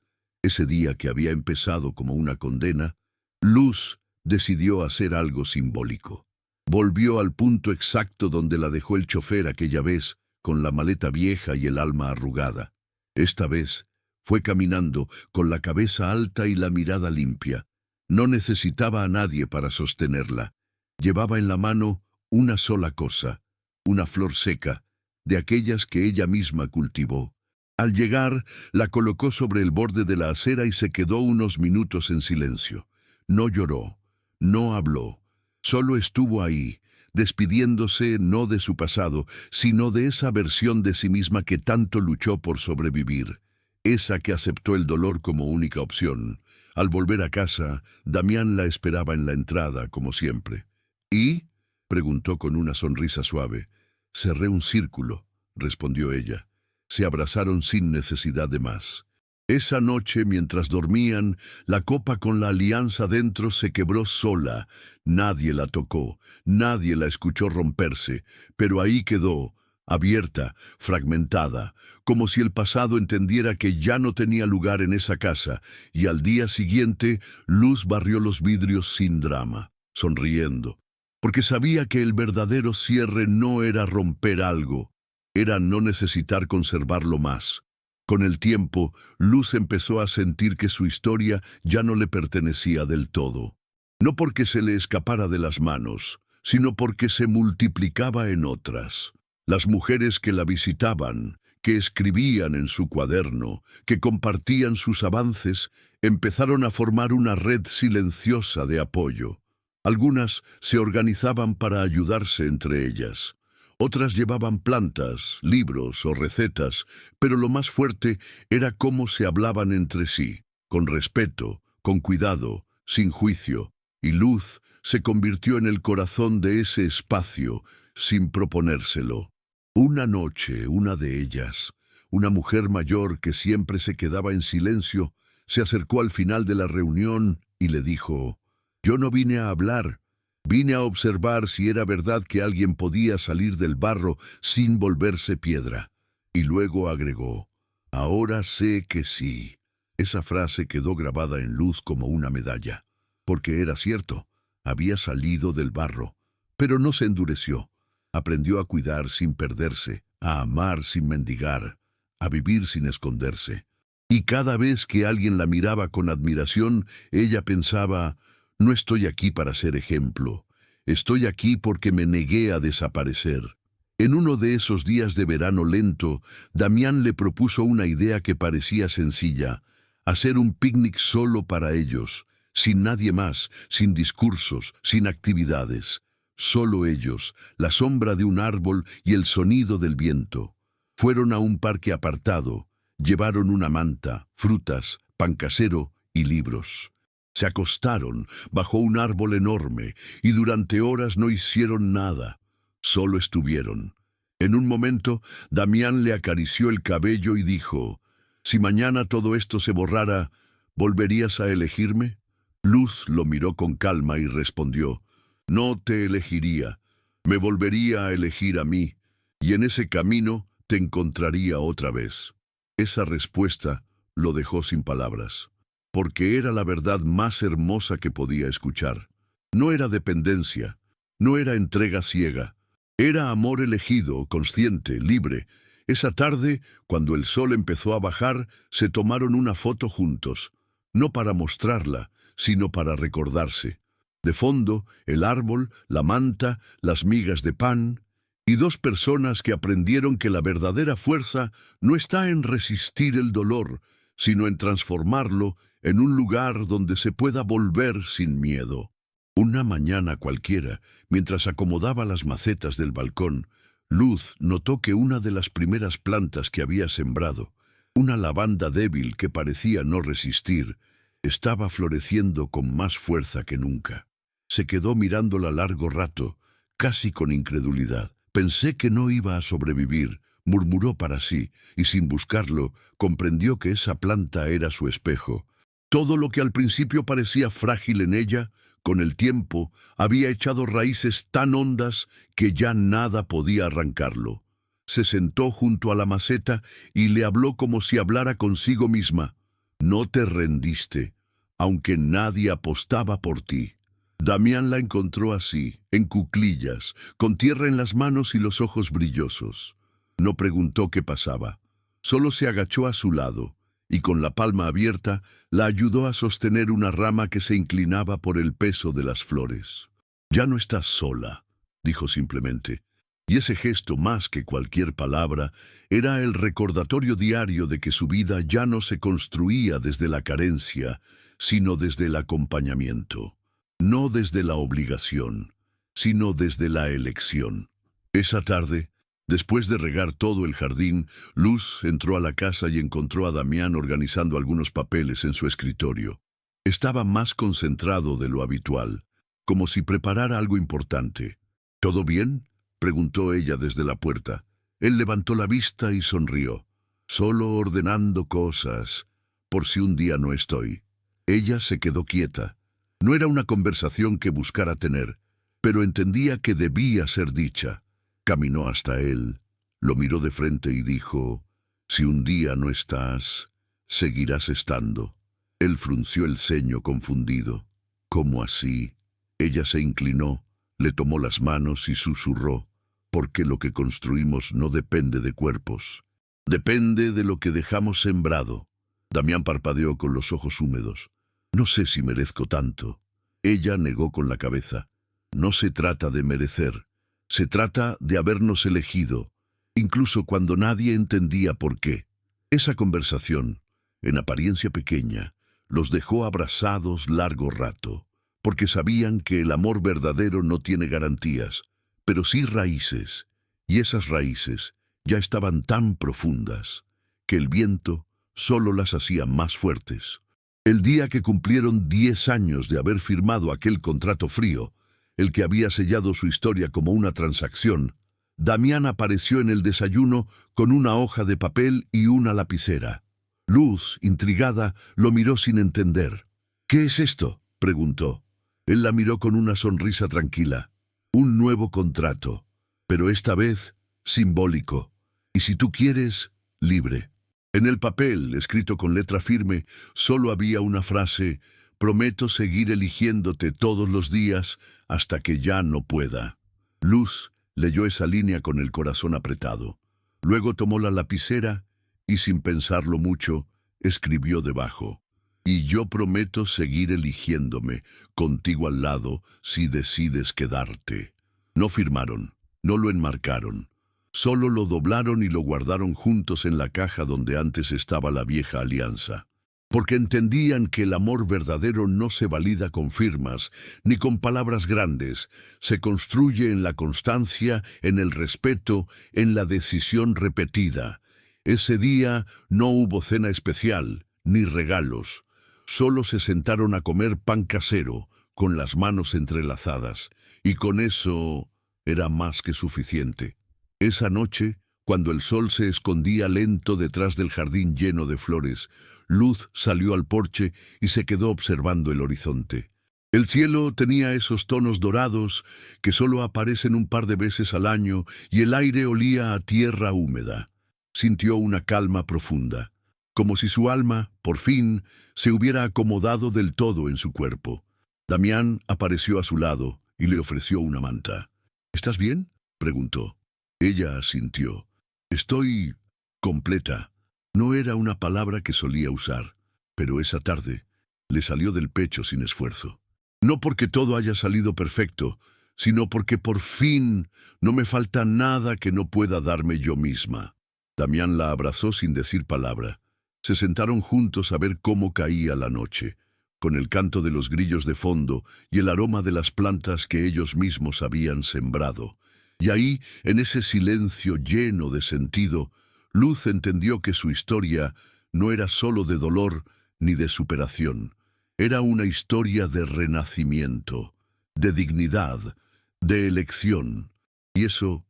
ese día que había empezado como una condena, Luz decidió hacer algo simbólico. Volvió al punto exacto donde la dejó el chofer aquella vez, con la maleta vieja y el alma arrugada. Esta vez fue caminando con la cabeza alta y la mirada limpia. No necesitaba a nadie para sostenerla. Llevaba en la mano una sola cosa, una flor seca, de aquellas que ella misma cultivó. Al llegar, la colocó sobre el borde de la acera y se quedó unos minutos en silencio. No lloró, no habló, solo estuvo ahí, despidiéndose no de su pasado, sino de esa versión de sí misma que tanto luchó por sobrevivir, esa que aceptó el dolor como única opción. Al volver a casa, Damián la esperaba en la entrada, como siempre. ¿Y? Preguntó con una sonrisa suave. Cerré un círculo, respondió ella. Se abrazaron sin necesidad de más. Esa noche, mientras dormían, la copa con la alianza dentro se quebró sola. Nadie la tocó, nadie la escuchó romperse, pero ahí quedó, abierta, fragmentada, como si el pasado entendiera que ya no tenía lugar en esa casa, y al día siguiente Luz barrió los vidrios sin drama, sonriendo, porque sabía que el verdadero cierre no era romper algo, era no necesitar conservarlo más. Con el tiempo, Luz empezó a sentir que su historia ya no le pertenecía del todo. No porque se le escapara de las manos, sino porque se multiplicaba en otras. Las mujeres que la visitaban, que escribían en su cuaderno, que compartían sus avances, empezaron a formar una red silenciosa de apoyo. Algunas se organizaban para ayudarse entre ellas. Otras llevaban plantas, libros o recetas, pero lo más fuerte era cómo se hablaban entre sí, con respeto, con cuidado, sin juicio, y Luz se convirtió en el corazón de ese espacio, sin proponérselo. Una noche, una de ellas, una mujer mayor que siempre se quedaba en silencio, se acercó al final de la reunión y le dijo, «Yo no vine a hablar, vine a observar si era verdad que alguien podía salir del barro sin volverse piedra». Y luego agregó, «Ahora sé que sí». Esa frase quedó grabada en Luz como una medalla, porque era cierto, había salido del barro, pero no se endureció. Aprendió a cuidar sin perderse, a amar sin mendigar, a vivir sin esconderse. Y cada vez que alguien la miraba con admiración, ella pensaba, «No estoy aquí para ser ejemplo, estoy aquí porque me negué a desaparecer». En uno de esos días de verano lento, Damián le propuso una idea que parecía sencilla, hacer un picnic solo para ellos, sin nadie más, sin discursos, sin actividades. Solo ellos, la sombra de un árbol y el sonido del viento. Fueron a un parque apartado, llevaron una manta, frutas, pan casero y libros. Se acostaron bajo un árbol enorme y durante horas no hicieron nada, solo estuvieron. En un momento, Damián le acarició el cabello y dijo, «Si mañana todo esto se borrara, ¿volverías a elegirme?» Luz lo miró con calma y respondió, «No te elegiría, me volvería a elegir a mí, y en ese camino te encontraría otra vez». Esa respuesta lo dejó sin palabras, porque era la verdad más hermosa que podía escuchar. No era dependencia, no era entrega ciega, era amor elegido, consciente, libre. Esa tarde, cuando el sol empezó a bajar, se tomaron una foto juntos, no para mostrarla, sino para recordarse. De fondo, el árbol, la manta, las migas de pan, y dos personas que aprendieron que la verdadera fuerza no está en resistir el dolor, sino en transformarlo en un lugar donde se pueda volver sin miedo. Una mañana cualquiera, mientras acomodaba las macetas del balcón, Luz notó que una de las primeras plantas que había sembrado, una lavanda débil que parecía no resistir, estaba floreciendo con más fuerza que nunca. Se quedó mirándola largo rato, casi con incredulidad. Pensé que no iba a sobrevivir, murmuró para sí, y sin buscarlo, comprendió que esa planta era su espejo. Todo lo que al principio parecía frágil en ella, con el tiempo, había echado raíces tan hondas que ya nada podía arrancarlo. Se sentó junto a la maceta y le habló como si hablara consigo misma. No te rendiste, aunque nadie apostaba por ti. Damián la encontró así, en cuclillas, con tierra en las manos y los ojos brillosos. No preguntó qué pasaba, solo se agachó a su lado y con la palma abierta la ayudó a sostener una rama que se inclinaba por el peso de las flores. «Ya no estás sola», dijo simplemente, y ese gesto, más que cualquier palabra, era el recordatorio diario de que su vida ya no se construía desde la carencia, sino desde el acompañamiento. No desde la obligación, sino desde la elección. Esa tarde, después de regar todo el jardín, Luz entró a la casa y encontró a Damián organizando algunos papeles en su escritorio. Estaba más concentrado de lo habitual, como si preparara algo importante. «¿Todo bien?», preguntó ella desde la puerta. Él levantó la vista y sonrió. «Solo ordenando cosas, por si un día no estoy». Ella se quedó quieta. No era una conversación que buscara tener, pero entendía que debía ser dicha. Caminó hasta él, lo miró de frente y dijo: «Si un día no estás, seguirás estando». Él frunció el ceño confundido. «¿Cómo así?». Ella se inclinó, le tomó las manos y susurró: «Porque lo que construimos no depende de cuerpos. Depende de lo que dejamos sembrado». Damián parpadeó con los ojos húmedos. «No sé si merezco tanto». Ella negó con la cabeza. «No se trata de merecer. Se trata de habernos elegido, incluso cuando nadie entendía por qué». Esa conversación, en apariencia pequeña, los dejó abrazados largo rato, porque sabían que el amor verdadero no tiene garantías, pero sí raíces, y esas raíces ya estaban tan profundas que el viento solo las hacía más fuertes. El día que cumplieron 10 años de haber firmado aquel contrato frío, el que había sellado su historia como una transacción, Damián apareció en el desayuno con una hoja de papel y una lapicera. Luz, intrigada, lo miró sin entender. «¿Qué es esto?», preguntó. Él la miró con una sonrisa tranquila. «Un nuevo contrato, pero esta vez simbólico. Y si tú quieres, libre». En el papel, escrito con letra firme, solo había una frase: «Prometo seguir eligiéndote todos los días hasta que ya no pueda». Luz leyó esa línea con el corazón apretado. Luego tomó la lapicera y, sin pensarlo mucho, escribió debajo: «Y yo prometo seguir eligiéndome contigo al lado si decides quedarte». No firmaron, no lo enmarcaron. Solo lo doblaron y lo guardaron juntos en la caja donde antes estaba la vieja alianza. Porque entendían que el amor verdadero no se valida con firmas ni con palabras grandes, se construye en la constancia, en el respeto, en la decisión repetida. Ese día no hubo cena especial, ni regalos. Solo se sentaron a comer pan casero, con las manos entrelazadas, y con eso era más que suficiente. Esa noche, cuando el sol se escondía lento detrás del jardín lleno de flores, Luz salió al porche y se quedó observando el horizonte. El cielo tenía esos tonos dorados que solo aparecen un par de veces al año y el aire olía a tierra húmeda. Sintió una calma profunda, como si su alma, por fin, se hubiera acomodado del todo en su cuerpo. Damián apareció a su lado y le ofreció una manta. «¿Estás bien?», preguntó. Ella asintió. «Estoy completa». No era una palabra que solía usar, pero esa tarde le salió del pecho sin esfuerzo. No porque todo haya salido perfecto, sino porque por fin no me falta nada que no pueda darme yo misma. Damián la abrazó sin decir palabra. Se sentaron juntos a ver cómo caía la noche, con el canto de los grillos de fondo y el aroma de las plantas que ellos mismos habían sembrado. Y ahí, en ese silencio lleno de sentido, Luz entendió que su historia no era solo de dolor ni de superación. Era una historia de renacimiento, de dignidad, de elección. Y eso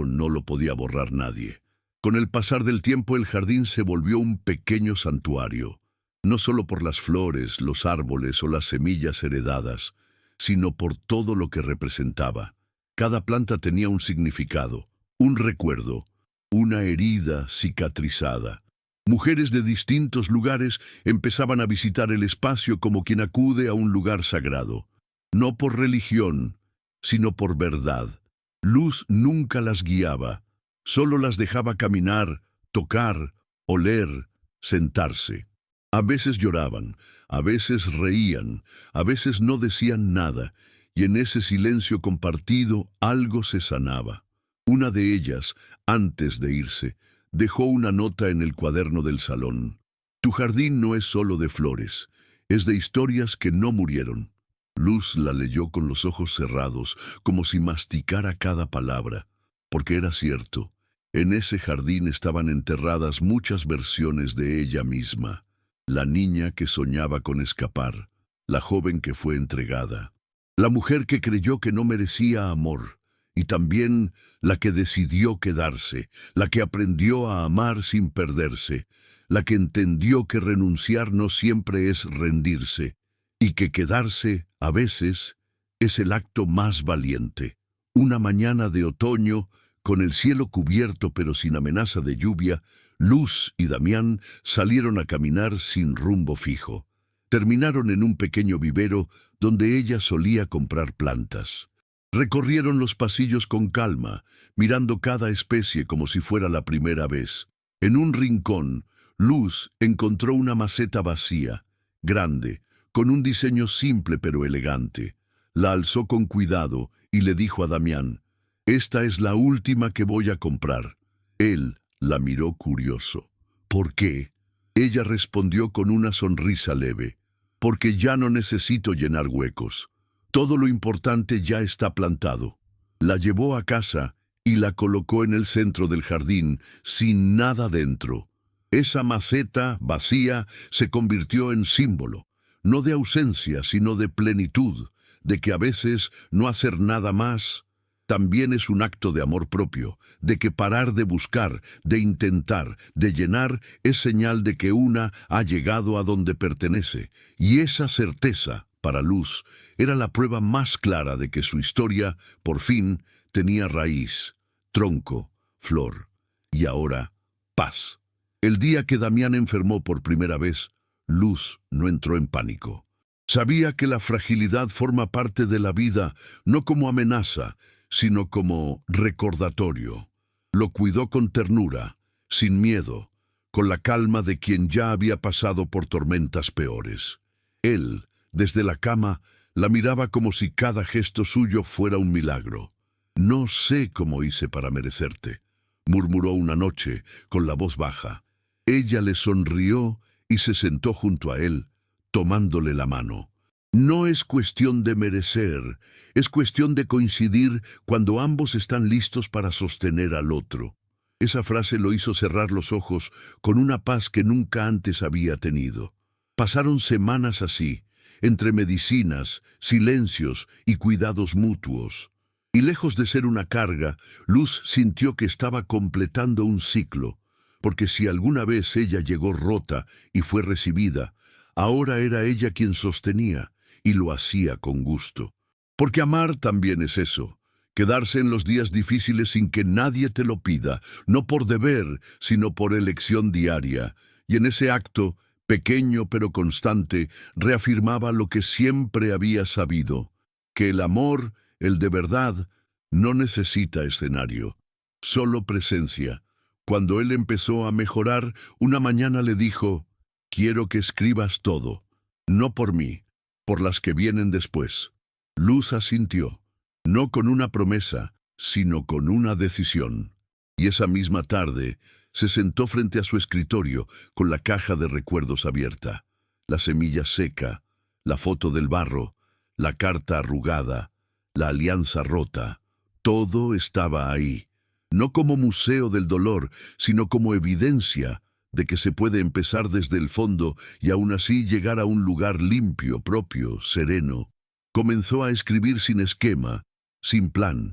no lo podía borrar nadie. Con el pasar del tiempo el jardín se volvió un pequeño santuario, no solo por las flores, los árboles o las semillas heredadas, sino por todo lo que representaba. Cada planta tenía un significado, un recuerdo, una herida cicatrizada. Mujeres de distintos lugares empezaban a visitar el espacio como quien acude a un lugar sagrado, no por religión, sino por verdad. Luz nunca las guiaba, solo las dejaba caminar, tocar, oler, sentarse. A veces lloraban, a veces reían, a veces no decían nada, y en ese silencio compartido algo se sanaba. Una de ellas, antes de irse, dejó una nota en el cuaderno del salón. Tu jardín no es solo de flores, es de historias que no murieron. Luz la leyó con los ojos cerrados, como si masticara cada palabra, porque era cierto. En ese jardín estaban enterradas muchas versiones de ella misma. La niña que soñaba con escapar, la joven que fue entregada, la mujer que creyó que no merecía amor, y también la que decidió quedarse, la que aprendió a amar sin perderse, la que entendió que renunciar no siempre es rendirse, y que quedarse, a veces, es el acto más valiente. Una mañana de otoño, con el cielo cubierto pero sin amenaza de lluvia, Luz y Damián salieron a caminar sin rumbo fijo. Terminaron en un pequeño vivero donde ella solía comprar plantas. Recorrieron los pasillos con calma, mirando cada especie como si fuera la primera vez. En un rincón, Luz encontró una maceta vacía, grande, con un diseño simple pero elegante. La alzó con cuidado y le dijo a Damián: «Esta es la última que voy a comprar». Él la miró curioso. «¿Por qué?». Ella respondió con una sonrisa leve: «Porque ya no necesito llenar huecos. Todo lo importante ya está plantado». La llevó a casa y la colocó en el centro del jardín, sin nada dentro. Esa maceta vacía se convirtió en símbolo, no de ausencia, sino de plenitud, de que a veces no hacer nada más también es un acto de amor propio, de que parar de buscar, de intentar, de llenar, es señal de que una ha llegado a donde pertenece. Y esa certeza, para Luz, era la prueba más clara de que su historia, por fin, tenía raíz, tronco, flor y ahora, paz. El día que Damián enfermó por primera vez, Luz no entró en pánico. Sabía que la fragilidad forma parte de la vida, no como amenaza, sino como recordatorio. Lo cuidó con ternura, sin miedo, con la calma de quien ya había pasado por tormentas peores. Él, desde la cama, la miraba como si cada gesto suyo fuera un milagro. «No sé cómo hice para merecerte», murmuró una noche, con la voz baja. Ella le sonrió y se sentó junto a él, tomándole la mano. «No es cuestión de merecer, es cuestión de coincidir cuando ambos están listos para sostener al otro». Esa frase lo hizo cerrar los ojos con una paz que nunca antes había tenido. Pasaron semanas así, entre medicinas, silencios y cuidados mutuos. Y lejos de ser una carga, Luz sintió que estaba completando un ciclo, porque si alguna vez ella llegó rota y fue recibida, ahora era ella quien sostenía, y lo hacía con gusto. Porque amar también es eso, quedarse en los días difíciles sin que nadie te lo pida, no por deber, sino por elección diaria. Y en ese acto, pequeño pero constante, reafirmaba lo que siempre había sabido, que el amor, el de verdad, no necesita escenario, solo presencia. Cuando él empezó a mejorar, una mañana le dijo: «Quiero que escribas todo, no por mí, por las que vienen después». Luz asintió, no con una promesa, sino con una decisión. Y esa misma tarde se sentó frente a su escritorio con la caja de recuerdos abierta, la semilla seca, la foto del barro, la carta arrugada, la alianza rota. Todo estaba ahí, no como museo del dolor, sino como evidencia de que se puede empezar desde el fondo y aún así llegar a un lugar limpio, propio, sereno. Comenzó a escribir sin esquema, sin plan.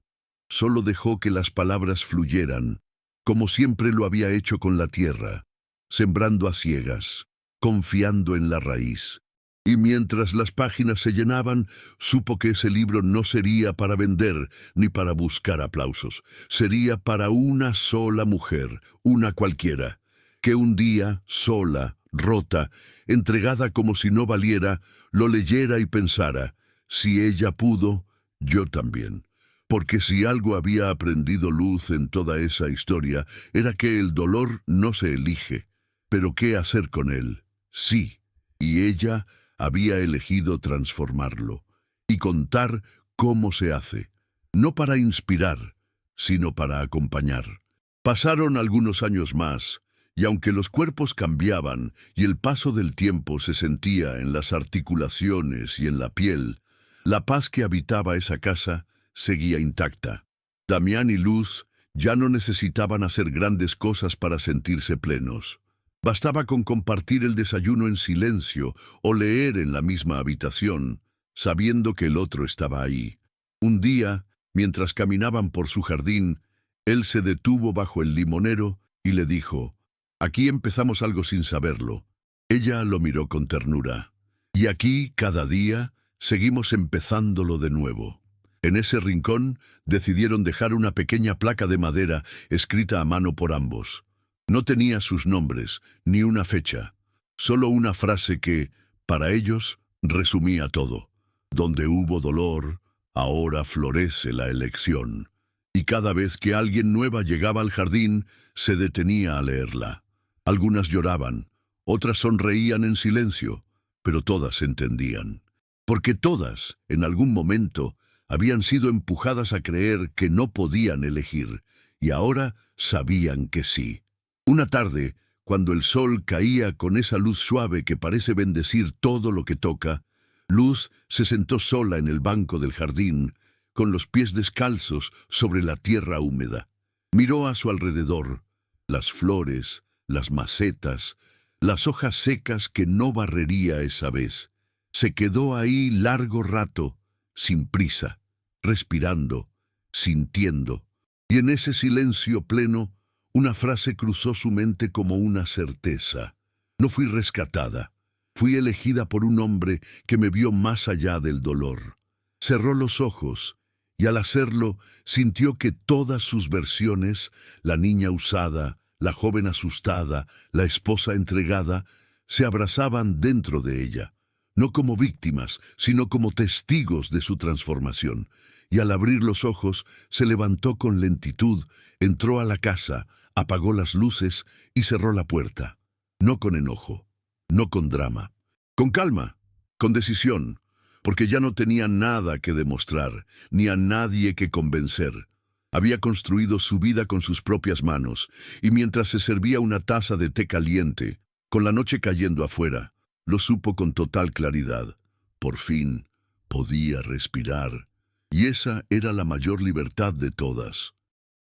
Solo dejó que las palabras fluyeran, como siempre lo había hecho con la tierra, sembrando a ciegas, confiando en la raíz. Y mientras las páginas se llenaban, supo que ese libro no sería para vender ni para buscar aplausos. Sería para una sola mujer, una cualquiera, que un día, sola, rota, entregada como si no valiera, lo leyera y pensara, si ella pudo, yo también. Porque si algo había aprendido Luz en toda esa historia, era que el dolor no se elige, pero qué hacer con él, sí, y ella había elegido transformarlo y contar cómo se hace, no para inspirar, sino para acompañar. Pasaron algunos años más, y aunque los cuerpos cambiaban y el paso del tiempo se sentía en las articulaciones y en la piel, la paz que habitaba esa casa seguía intacta. Damián y Luz ya no necesitaban hacer grandes cosas para sentirse plenos. Bastaba con compartir el desayuno en silencio o leer en la misma habitación, sabiendo que el otro estaba ahí. Un día, mientras caminaban por su jardín, él se detuvo bajo el limonero y le dijo, «Aquí empezamos algo sin saberlo». Ella lo miró con ternura. «Y aquí, cada día, seguimos empezándolo de nuevo». En ese rincón decidieron dejar una pequeña placa de madera escrita a mano por ambos. No tenía sus nombres, ni una fecha, solo una frase que, para ellos, resumía todo. Donde hubo dolor, ahora florece la elección. Y cada vez que alguien nueva llegaba al jardín, se detenía a leerla. Algunas lloraban, otras sonreían en silencio, pero todas entendían. Porque todas, en algún momento, habían sido empujadas a creer que no podían elegir, y ahora sabían que sí. Una tarde, cuando el sol caía con esa luz suave que parece bendecir todo lo que toca, Luz se sentó sola en el banco del jardín, con los pies descalzos sobre la tierra húmeda. Miró a su alrededor, las flores, las macetas, las hojas secas que no barrería esa vez. Se quedó ahí largo rato, sin prisa, respirando, sintiendo, y en ese silencio pleno, una frase cruzó su mente como una certeza. No fui rescatada. Fui elegida por un hombre que me vio más allá del dolor. Cerró los ojos y al hacerlo sintió que todas sus versiones, la niña usada, la joven asustada, la esposa entregada, se abrazaban dentro de ella, no como víctimas, sino como testigos de su transformación. Y al abrir los ojos, se levantó con lentitud, entró a la casa, apagó las luces y cerró la puerta. No con enojo, no con drama, con calma, con decisión, porque ya no tenía nada que demostrar, ni a nadie que convencer. Había construido su vida con sus propias manos, y mientras se servía una taza de té caliente, con la noche cayendo afuera, lo supo con total claridad. Por fin podía respirar, y esa era la mayor libertad de todas.